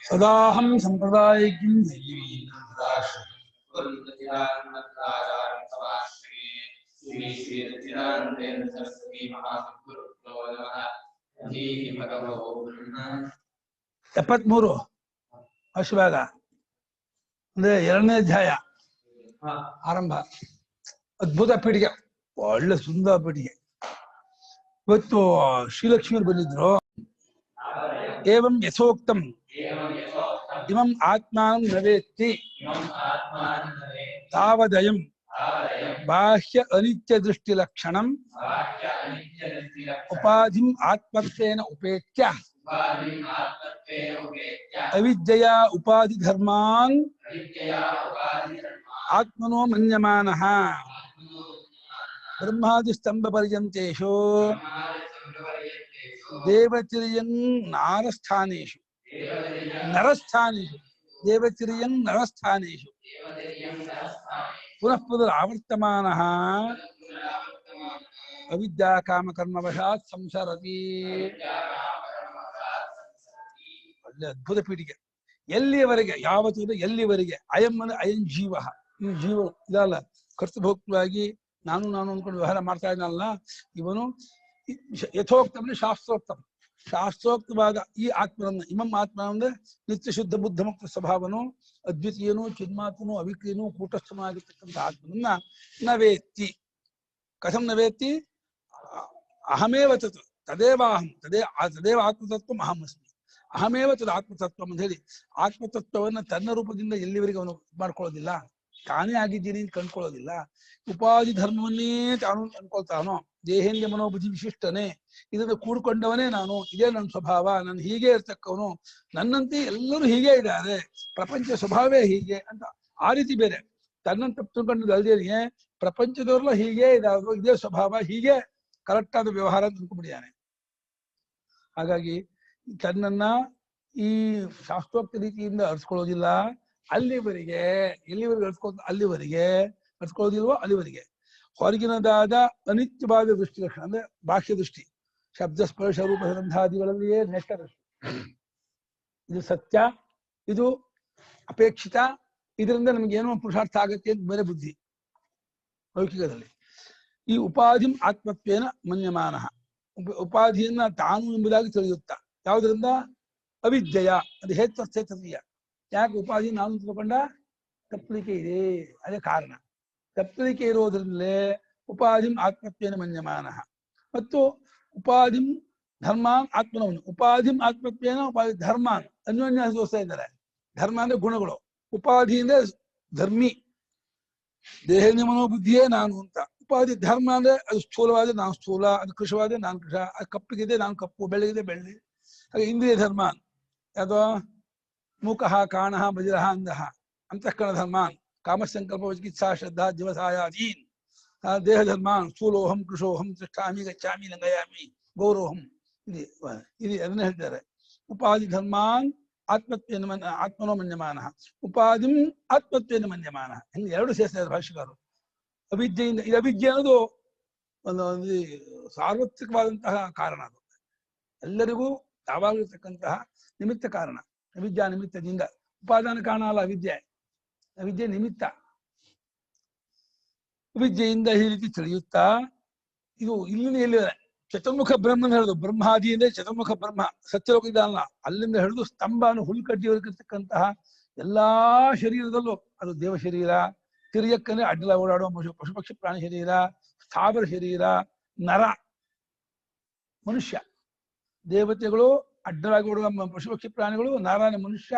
सदाहं संप्रदायिकीं ಎಪ್ಪತ್ಮೂರು ಅಶ್ವಭಾಗ ಅಂದ್ರೆ 2ನೇ ಅಧ್ಯಾಯ ಆರಂಭ. ಅದ್ಭುತ ಪೀಠಿಗೆ, ಒಳ್ಳೆ ಸುಂದರ ಪೀಠಿಗೆ. ಇವತ್ತು ಶ್ರೀಲಕ್ಷ್ಮಿಯರು ಬಂದಿದ್ರು. ಏವಂ ಯಥೋಕ್ತಂ ಇಮಂ ಆತ್ಮಾನಂ ನವೇತ್ತಿ ತಾವದಯಂ ಬಾಹ್ಯ ಅನಿತ್ಯ ದೃಷ್ಟಿ ಲಕ್ಷಣಂ ಉಪಾಧಿಂ ಆತ್ಮತ್ವೇನ ಉಪೇತ್ಯ ಅವಿದ್ಯೆಯ ಉಪಾಧಿ ಧರ್ಮಾನ್ ಆತ್ಮನೋ ಮನ್ಯಮಾನಃ ಬ್ರಹ್ಮಾದಿ ಸ್ತಂಭ ಪರ್ಯಂತೇಷು ದೇವತಿರ್ಯಂ ನಾರಸ್ಥಾನೇಷು ದೇವತಿರ್ಯಂ ನರಸ್ಥಾನೇಷು ಪುನಃ ಪುನರಾವರ್ತಮಾನಃ ಅವಿದ್ಯಾ ಕಾಮಕರ್ಮವಶಾತ್ ಸಂಸರತಿ. ಒಳ್ಳೆ ಅದ್ಭುತ ಪೀಠಿಗೆ. ಎಲ್ಲಿಯವರೆಗೆ, ಯಾವತ್ತು ಎಲ್ಲಿವರೆಗೆ ಅಯಂ ಅಯಂ ಜೀವ, ಈ ಜೀವ ಇದಲ್ಲ ಕರ್ತೃಭೋಕ್ತವಾಗಿ ನಾನು ಅಂದ್ಕೊಂಡು ವ್ಯವಹಾರ ಮಾಡ್ತಾ ಇದ್ದಾನಲ್ಲ ಇವನು. ಯಥೋಕ್ತಂ ಶಾಸ್ತ್ರೋಕ್ತವಾದ ಈ ಆತ್ಮನನ್ನ, ಇಮಂ ಆತ್ಮ ಅಂದ್ರೆ ನಿತ್ಯ ಶುದ್ಧ ಬುದ್ಧ ಮುಕ್ತ ಸ್ವಭಾವನು, ಅದ್ವಿತೀಯನು, ಚಿನ್ಮಾತ್ಮನು, ಅವಿಕ್ರಿಯನು, ಕೂಟಸ್ಥನಾಗಿರ್ತಕ್ಕಂಥ ಆತ್ಮನನ್ನ ನವೇತ್ತಿ. ಕಥಂ ನವೇತ್ತಿ? ಅಹಮೇವ ತತ್ ತದೇವಾಹಂ ತದೇವ ಆತ್ಮತತ್ವ ಅಹಮಸ್ಮಿ. ಅಹಮೇವ ತದ್ ಆತ್ಮತತ್ವ ಅಂತ ಹೇಳಿ ಆತ್ಮತತ್ವವನ್ನ ತನ್ನ ರೂಪದಿಂದ ಎಲ್ಲಿವರೆಗೆ ಅವನು ಮಾಡ್ಕೊಳ್ಳೋದಿಲ್ಲ, ತಾನೇ ಆಗಿದ್ದೀನಿ ಅಂತ ಕಂಡ್ಕೊಳ್ಳೋದಿಲ್ಲ. ಉಪಾಧಿ ಧರ್ಮವನ್ನೇ ತಾನು ಅನ್ಕೊಳ್ತಾನೋ, ದೇಹೇಂದ್ರಿಯ ಮನೋಬುದ್ಧಿ ವಿಶಿಷ್ಟನೇ, ಇದನ್ನು ಕೂಡ್ಕೊಂಡವನೇ ನಾನು, ಇದೇ ನನ್ನ ಸ್ವಭಾವ, ನಾನು ಹೀಗೆ ಇರ್ತಕ್ಕವನು, ನನ್ನಂತೆ ಎಲ್ಲರೂ ಹೀಗೆ ಇದ್ದಾರೆ, ಪ್ರಪಂಚ ಸ್ವಭಾವವೇ ಹೀಗೆ ಅಂತ ಆ ರೀತಿ ಬೇರೆ ತನ್ನನ್ನು ತಪ್ಪಿಕೊಂಡದ್ದು ಅಲ್ದೇನೆ ಪ್ರಪಂಚದವ್ರಲ್ಲ ಹೀಗೆ ಇದಾದ್ರು, ಇದೇ ಸ್ವಭಾವ, ಹೀಗೆ ಕರೆಕ್ಟ್ ಆದ ವ್ಯವಹಾರ ಅಂತ ಅನ್ಕೊಂಡ್ಬಿಟ್ಟಿದ್ದಾನೆ. ಹಾಗಾಗಿ ತನ್ನನ್ನ ಈ ಶಾಸ್ತ್ರೋಕ್ತ ರೀತಿಯಿಂದ ಅರ್ಸ್ಕೊಳ್ಳೋದಿಲ್ಲ. ಅಲ್ಲಿವರೆಗೆ ಎಲ್ಲಿವರೆಗೆ ಅಲ್ಲಿವರೆಗೆ ಅರ್ಸ್ಕೊಳ್ಳೋದಿಲ್ವೋ ಅಲ್ಲಿವರೆಗೆ ಹೊರಗಿನದಾದ ಅನಿತ್ಯವಾದ ದೃಷ್ಟಿ ಲಕ್ಷಣ ಅಂದ್ರೆ ಬಾಹ್ಯ ದೃಷ್ಟಿ, ಶಬ್ದ ಸ್ಪರ್ಶ ರೂಪ ಗ್ರಂಥಾದಿಗಳಲ್ಲಿಯೇ ನೆಟ್ಟ ದೃಷ್ಟಿ. ಇದು ಸತ್ಯ, ಇದು ಅಪೇಕ್ಷಿತ, ಇದರಿಂದ ನಮ್ಗೆ ಏನೋ ಪುರುಷಾರ್ಥ ಆಗತ್ತೆ ಅಂತ ಬೇರೆ ಬುದ್ಧಿ ಲೌಕಿಕದಲ್ಲಿ. ಈ ಉಪಾಧಿಂ ಆತ್ಮತ್ವೇನ ಮನ್ಯಮಾನ, ಉಪಾಧಿಯನ್ನ ತಾನು ಎಂಬುದಾಗಿ ತಿಳಿಯುತ್ತಾ. ಯಾವುದರಿಂದ? ಅವಿದ್ಯೆಯ, ಅದು ಹೇತ್ವಸ್ಥೇತೀಯ. ಯಾಕೆ ಉಪಾಧಿ ನಾನು ತಿಳ್ಕೊಂಡ? ತಪ್ಪಲಿಕೆ ಇದೆ, ಅದೇ ಕಾರಣ. ತಪ್ಪಲಿಕೆ ಇರೋದ್ರಿಂದಲೇ ಉಪಾಧಿಂ ಆತ್ಮತ್ವೇನ ಮನ್ಯಮಾನ. ಮತ್ತು ಉಪಾಧಿಂ ಧರ್ಮಾನ್ ಆತ್ಮನವನ್ನು, ಉಪಾಧಿಂ ಆತ್ಮತ್ವೇನ ಉಪಾಧಿ ಧರ್ಮಾನ್ ಅನ್ಯೋನ್ಯ ದೋಸ್ತಾ ಇದ್ದಾರೆ. ಧರ್ಮ ಅಂದ್ರೆ ಗುಣಗಳು, ಉಪಾಧಿ ಅಂದ್ರೆ ಧರ್ಮಿ, ದೇಹೇಂದ್ರಿಯ ಮನೋಬುದ್ಧಿಯೇ ನಾನು ಅಂತ. ಉಪಾಧಿ ಧರ್ಮ ಅಂದ್ರೆ ಅದು ಸ್ಥೂಲವಾದ್ರೆ ನಾನು ಸ್ಥೂಲ, ಅದು ಕೃಶವಾದ್ರೆ ನಾನು ಕೃಷ, ಅದು ಕಪ್ಪಿಗಿದೆ ನಾನು ಕಪ್ಪು, ಬೆಳಗಿದೆ ಬೆಳ್ಳಿ. ಹಾಗೆ ಇಂದ್ರಿಯ ಧರ್ಮ ಯಾವ್ದೋ ಮೂಕಃ ಕಾಣಃ ಬಜಿರಃ ಅಂದಹ ಅಂತಃಕರಣ ಧರ್ಮಾನ್ ಕಾಮಸಂಕಲ್ಪ ಚಿಕಿತ್ಸಾ ಶ್ರದ್ಧಾ ದಿವಸಾಯಾದೀನ್. ದೇಹ ಧರ್ಮಾನ್ ಸ್ಥೂಲೋಹಂ ಕೃಶೋಹಂ ತಿಷ್ಠಾಮಿ ಗಚ್ಚಾಮಿ ಲಂಘಯಾಮಿ ಗೌರೋಹಂ. ಇದು ಅದನ್ನ ಹೇಳ್ತಾರೆ. ಉಪಾಧಿ ಧರ್ಮಾನ್ ಆತ್ಮತ್ವೇನ ಆತ್ಮನೋ ಮನ್ಯಮಾನ, ಉಪಾಧಿಂ ಆತ್ಮತ್ವೇನ ಮನ್ಯಮಾನ. ಹಿಂಗೆ ಎರಡು ಸೇರಿಸ್ತಾರೆ ಭಾಷೆಗಾರರು. ಅವಿದ್ಯೆಯಿಂದ, ಇದು ಅವಿದ್ಯೆ ಅನ್ನೋದು ಒಂದು ಸಾರ್ವತ್ರಿಕವಾದಂತಹ ಕಾರಣ. ಅದು ಎಲ್ಲರಿಗೂ ಯಾವಾಗಿರ್ತಕ್ಕಂತಹ ನಿಮಿತ್ತ ಕಾರಣ. ಅವಿದ್ಯಾ ನಿಮಿತ್ತದಿಂದ, ಉಪಾದಾನ ಕಾರಣ ಅಲ್ಲ ಅವಿದ್ಯೆ, ಅವಿದ್ಯೆ ನಿಮಿತ್ತ. ಅವಿದ್ಯೆಯಿಂದ ಈ ರೀತಿ ತಿಳಿಯುತ್ತಾ ಇದು ಇಲ್ಲಿಂದ ಎಲ್ಲಿದೆ? ಚತುರ್ಮುಖ ಬ್ರಹ್ಮನ ಹೇಳುದು. ಬ್ರಹ್ಮಾದಿ ಅಂದ್ರೆ ಚತುರ್ಮುಖ ಬ್ರಹ್ಮ, ಸತ್ಯಲೋಕ ಇದಲ್ಲ. ಅಲ್ಲಿಂದ ಹಿಡಿದು ಸ್ತಂಭನು ಹುಲ್ಕಡ್ಡಿಯವರೆಗಿರ್ತಕ್ಕಂತಹ ಎಲ್ಲಾ ಶರೀರದಲ್ಲೂ, ಅದು ದೇವ ಶರೀರ, ತಿರ್ಯಕ್ಕನೆ ಅಡ್ಡಲ ಓಡಾಡುವ ಪಶುಪಕ್ಷಿ ಪ್ರಾಣಿ ಶರೀರ, ಸ್ಥಾವರ ಶರೀರ, ನರ ಮನುಷ್ಯ, ದೇವತೆಗಳು ಅಡ್ಡಲಾಗಿ ಓಡುವ ಪಶುಪಕ್ಷಿ ಪ್ರಾಣಿಗಳು, ನರನ ಮನುಷ್ಯ,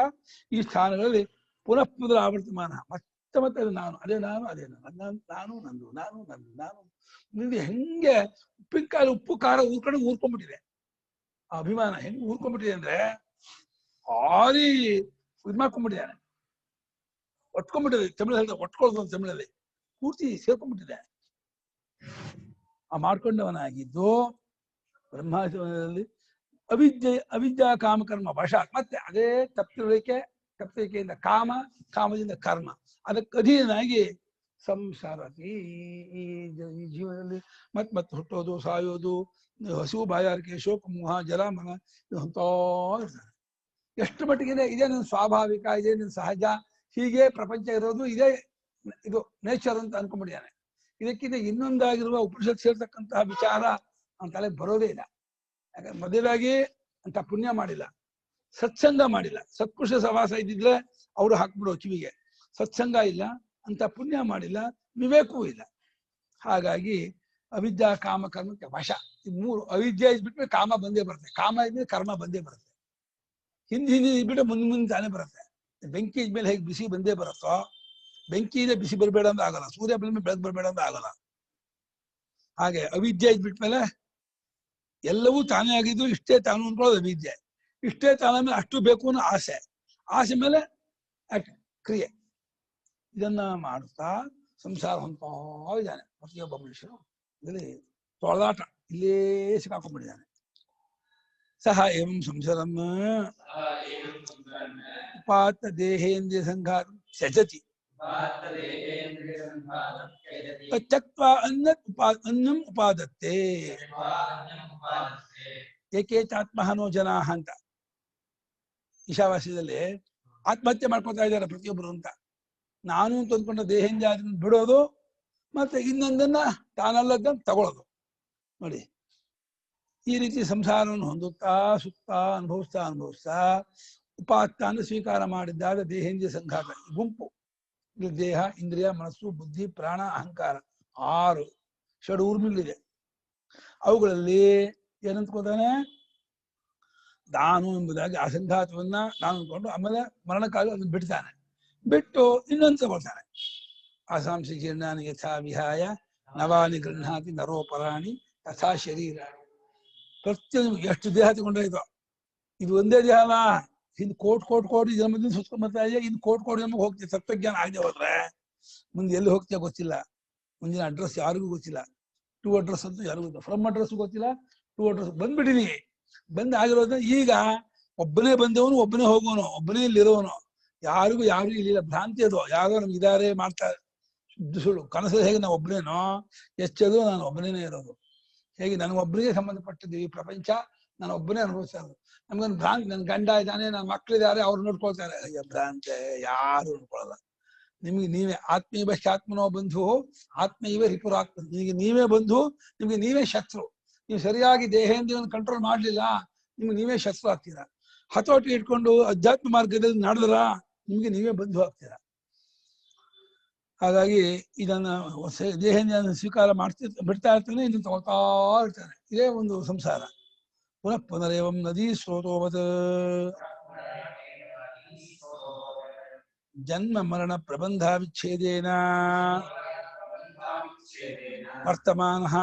ಈ ಸ್ಥಾನಗಳಲ್ಲಿ ಪುನಃ ಪುನಃ ಆವರ್ತಮಾನ. ಮತ್ತೆ ಮತ್ತೆ ಅದು ನಾನು, ಅದೇ ನಾನು, ಅದೇ ನಾನು, ನಾನು ನಂದು, ನಾನು ನಂದು, ನಾನು ನಿಂದು ಹೆಂಗೆ ಉಪ್ಪಿನಕಾಯಿ ಉಪ್ಪು ಖಾರ ಊರ್ಕೊಂಡ್ಬಿಟ್ಟಿದೆ. ಆ ಅಭಿಮಾನ ಹೆಂಗ್ ಊರ್ಕೊಂಡ್ಬಿಟ್ಟಿದೆ ಅಂದ್ರೆ ಭಾರಿ ಇದ್ ಮಾಡ್ಕೊಂಡ್ಬಿಟ್ಟಿದ್ದಾನೆ, ಒಟ್ಕೊಂಡ್ಬಿಟ್ಟಿದೆ. ತಮಿಳಲ್ಲಿ ಒಟ್ಕೊಳ್ದು, ತಮಿಳಲ್ಲಿ ಪೂರ್ತಿ ಸೇರ್ಕೊಂಡ್ಬಿಟ್ಟಿದೆ. ಆ ಮಾಡ್ಕೊಂಡವನಾಗಿದ್ದು ಬ್ರಹ್ಮಾಚರಣದಲ್ಲಿ ಅವಿದ್ಯಾ ಕಾಮಕರ್ಮ ವಶ. ಮತ್ತೆ ಅದೇ ತಪ್ಪಿಕೆಯಿಂದ ಕಾಮದಿಂದ ಕರ್ಮ, ಅದಕ್ಕೆ ಅಧೀನಾಗಿ ಸಂಸಾರತಿ ಈ ಜೀವನದಲ್ಲಿ ಮತ್ತೆ ಹುಟ್ಟೋದು, ಸಾಯೋದು, ಹಸಿವು, ಬಾಯಾರಿಕೆ, ಶೋಕ, ಮೋಹ, ಜಲಮನ ಅಂತ ಇರ್ತಾನೆ. ಎಷ್ಟು ಮಟ್ಟಿಗೆ ಇದೇ ನನ್ನ ಸ್ವಾಭಾವಿಕ, ಇದೇ ನನ್ನ ಸಹಜ, ಹೀಗೆ ಪ್ರಪಂಚ ಇರೋದು, ಇದೇ ಇದು ನೇಚರ್ ಅಂತ ಅನ್ಕೊಂಡ್ಬಿಟ್ಟಿದ್ದಾನೆ. ಇದಕ್ಕಿಂತ ಇನ್ನೊಂದಾಗಿರುವ ಉಪನಿಷತ್ ಸೇರ್ತಕ್ಕಂತಹ ವಿಚಾರ ಅವನ ತಲೆಗೆ ಬರೋದೇ ಇಲ್ಲ. ಯಾಕಂದ್ರೆ ಮದುವೆಯಾಗಿ ಅಂತ ಪುಣ್ಯ ಮಾಡಿಲ್ಲ, ಸತ್ಸಂಗ ಮಾಡಿಲ್ಲ. ಸತ್ಪುರುಷ ಸವಾಸ ಇದ್ದಿದ್ರೆ ಅವರು ಹಾಕ್ಬಿಡೋ ಕಿವಿಗೆ. ಸತ್ಸಂಗ ಇಲ್ಲ, ಅಂತ ಪುಣ್ಯ ಮಾಡಿಲ್ಲ, ವಿವೇಕವೂ ಇಲ್ಲ. ಹಾಗಾಗಿ ಅವಿದ್ಯಾ ಕಾಮ ಕರ್ಮಕ್ಕೆ ವಶ. ಈ ಮೂರು ಅವಿದ್ಯೆ ಇದ್ಬಿಟ್ರೆ ಕಾಮ ಬಂದೇ ಬರುತ್ತೆ, ಕಾಮ ಇದ್ಮೇಲೆ ಕರ್ಮ ಬಂದೇ ಬರುತ್ತೆ. ಹಿಂದೆ ಇದ್ಬಿಟ್ರೆ ಮುಂದೆ ತಾನೇ ಬರುತ್ತೆ. ಬೆಂಕಿ ಇದ್ಮೇಲೆ ಹೇಗೆ ಬಿಸಿ ಬಂದೇ ಬರುತ್ತೋ, ಬೆಂಕಿ ಇದೆ ಬಿಸಿ ಬರಬೇಡ ಅಂತ ಆಗಲ್ಲ, ಸೂರ್ಯ ಬಂದ ಮೇಲೆ ಬೆಳಕು ಬರಬೇಡ ಅಂತ ಆಗಲ್ಲ. ಹಾಗೆ ಅವಿದ್ಯೆ ಇದ್ಬಿಟ್ಮೇಲೆ ಎಲ್ಲವೂ ತಾನೇ ಆಗಿದ್ದು, ಇಷ್ಟೇ ತಾನು ಅನ್ಕೊಳ್ಳೋದು ಅವಿದ್ಯೆ. ಇಷ್ಟೇ ತಾನ ಮೇಲೆ ಅಷ್ಟು ಬೇಕು ಅನ್ನೋ ಆಸೆ, ಆಸೆ ಮೇಲೆ ಕ್ರಿಯೆ. ಇದನ್ನ ಮಾಡುತ್ತಾ ಸಂಸಾರ ಹೊಂದ್ತಾ ಇದ್ದಾನೆ ಪ್ರತಿಯೊಬ್ಬ ಮನುಷ್ಯನು. ಇದರಲ್ಲಿ ತೊಳೆದಾಟ ಇಲ್ಲೇ ಸಿಕ್ಕಾಕೊಂಡ್ಬಿಟ್ಟಿದ್ದಾನೆ. ಸಹ ಏವಂ ಸಂಸಾರಂ ಉಪಾತ್ತ ದೇಹೇಂದ್ರಿಯ ಸಂಘಾತ ತ್ಯಜತಿ ತ್ಯಕ್ತ್ವಾ ಅನ್ನಂ ಉಪಾದತ್ತೆ ಏಕೇಚಾತ್ಮಹನೋ ಜನಾಃ ಅಂತ ಈಶಾವಾಸ್ಯದಲ್ಲಿ ಆತ್ಮಹತ್ಯೆ ಮಾಡ್ಕೊತಾ ಇದ್ದಾರೆ ಪ್ರತಿಯೊಬ್ಬರು ಅಂತ. ನಾನು ತಂದ್ಕೊಂಡ ದೇಹೇಂದ್ರಿಯ ಬಿಡೋದು, ಮತ್ತೆ ಇನ್ನೊಂದನ್ನ ತಾನಲ್ಲದನ್ನ ತಗೊಳ್ಳೋದು. ನೋಡಿ, ಈ ರೀತಿ ಸಂಸಾರವನ್ನು ಹೊಂದುತ್ತಾ ಸುತ್ತಾ ಅನುಭವಿಸ್ತಾ ಉಪಾತ್ತಾನ ಸ್ವೀಕಾರ ಮಾಡಿದ್ದಾಗ ದೇಹೇಂದ್ರಿಯ ಸಂಘಾತ ಗುಂಪು. ಇಲ್ಲಿ ದೇಹ, ಇಂದ್ರಿಯ, ಮನಸ್ಸು, ಬುದ್ಧಿ, ಪ್ರಾಣ, ಅಹಂಕಾರ 6 ಷಡೂರ್ಮಿಗಳಿದೆ. ಅವುಗಳಲ್ಲಿ ಏನಂತ್ಕೋತಾನೆ, ನಾನು ಎಂಬುದಾಗಿ ಆ ಸಂಘಾತವನ್ನ ನಾನು ಅಂದ್ಕೊಂಡು ಆಮೇಲೆ ಮರಣಕಾಲ ಅದನ್ನು ಬಿಡ್ತಾನೆ. ಬಿಟ್ಟು ಇನ್ನೊಂದು ತಗೊಳ್ತಾನೆ. ಆಸಾಂಶ ಜೀರ್ಣಾನಿ ಯಥಾ ವಿಹಾಯ ನವಾನಿ ಗೃಹಾತಿ ನರೋಪರಾಣಿ ತಥಾ ಶರೀರ. ಪ್ರತಿಯೊಂದು ಎಷ್ಟು ದೇಹ ತಗೊಂಡಾಯ್ತು. ಇದು ಒಂದೇ ದೇಹ ಅಲ್ಲ, ಹಿಂದ್ ಕೋಟಿ ಜನ್ಮದಿಂದ ಸುತ್ಕೊಂಡ್ ಬರ್ತಾ ಇದೆ. ಇನ್ನು ಕೋಟಿ ಜನ್ಮಕ್ಕೆ ಹೋಗ್ತೀವಿ. ತತ್ವಜ್ಞಾನ ಆಗದೆ ಹೋದ್ರೆ ಮುಂದೆ ಎಲ್ಲಿ ಹೋಗ್ತೀಯ ಗೊತ್ತಿಲ್ಲ. ಮುಂದಿನ ಅಡ್ರೆಸ್ ಯಾರಿಗೂ ಗೊತ್ತಿಲ್ಲ. 2 ಅಡ್ರೆಸ್ ಅಂತೂ ಯಾರಿಗೂ ಗೊತ್ತಿಲ್ಲ. ಫ್ರಮ್ ಅಡ್ರೆಸ್ ಗೊತ್ತಿಲ್ಲ, 2 ಅಡ್ರೆಸ್ ಬಂದ್ಬಿಟ್ಟಿದೀನಿ. ಬಂದ್ ಆಗಿರೋದ್ರೆ ಈಗ ಒಬ್ಬನೇ ಬಂದವನು, ಒಬ್ಬನೇ ಹೋಗೋನು, ಒಬ್ಬನೇ ಇಲ್ಲಿರೋನು. ಯಾರು ಇಲ್ಲಿಲ್ಲ. ಭ್ರಾಂತಿ ಅದು. ಯಾರೋ ನಮ್ಗೆ ಇದಾರೆ ಮಾಡ್ತಾರೆ, ಸುಳ್ಳು. ಕನಸು ಹೇಗೆ ನಾವು ಒಬ್ಬನೇನೋ, ಎಚ್ಚದು ನಾನು ಒಬ್ಬನೇ ಇರೋದು. ಹೇಗೆ ನನಗೊಬ್ಬನಿಗೆ ಸಂಬಂಧಪಟ್ಟಿದ್ದು ಈ ಪ್ರಪಂಚ, ನಾನು ಒಬ್ಬನೇ ಅನುಭವಿಸ್ತಾ ಇರೋದು. ನಮ್ಗೊಂದು ಭ್ರಾಂತಿ, ನನ್ ಗಂಡ ಇದ್ದಾನೆ, ನನ್ನ ಮಕ್ಕಳಿದ್ದಾರೆ, ಅವ್ರು ನೋಡ್ಕೊಳ್ತಾರೆ. ಅಯ್ಯ ಭ್ರಾಂತೆ, ಯಾರು ನೋಡ್ಕೊಳ್ಳಲ್ಲ. ನಿಮ್ಗೆ ನೀವೇ ಆತ್ಮೀಯಶ್ಚಾತ್ಮನೋ ಬಂಧು ಆತ್ಮೀಯವೇ ರಿಪುರಾತ್ಮ. ನಿಮಗೆ ನೀವೇ ಬಂಧು, ನಿಮ್ಗೆ ನೀವೇ ಶತ್ರು. ನೀವು ಸರಿಯಾಗಿ ದೇಹೇಂದ್ರಿಯನ್ನು ಕಂಟ್ರೋಲ್ ಮಾಡ್ಲಿಲ್ಲ, ನಿಮ್ಗೆ ನೀವೇ ಶತ್ರು ಆಗ್ತೀರಾ. ಹತೋಟಿ ಇಟ್ಕೊಂಡು ಅಧ್ಯಾತ್ಮ ಮಾರ್ಗದಲ್ಲಿ ನಡೆದ್ರ ನಿಮ್ಗೆ ನೀವೇ ಬಂಧು ಆಗ್ತೀರಾ. ಹಾಗಾಗಿ ಇದನ್ನ ದೇಹೇಂದ್ರಿಯ ಸ್ವೀಕಾರ ಬಿಡ್ತಾ ಇರ್ತಾನೆ, ಇದನ್ನು ತಗೋತಾ ಇರ್ತಾನೆ. ಇದೇ ಒಂದು ಸಂಸಾರ. ಪುನರೇವಂ ನದಿ ಸ್ರೋತೋವತ್ ಜನ್ಮ ಮರಣ ಪ್ರಬಂಧ ವಿಚ್ಛೇದೇನ ವರ್ತಮಾನಃ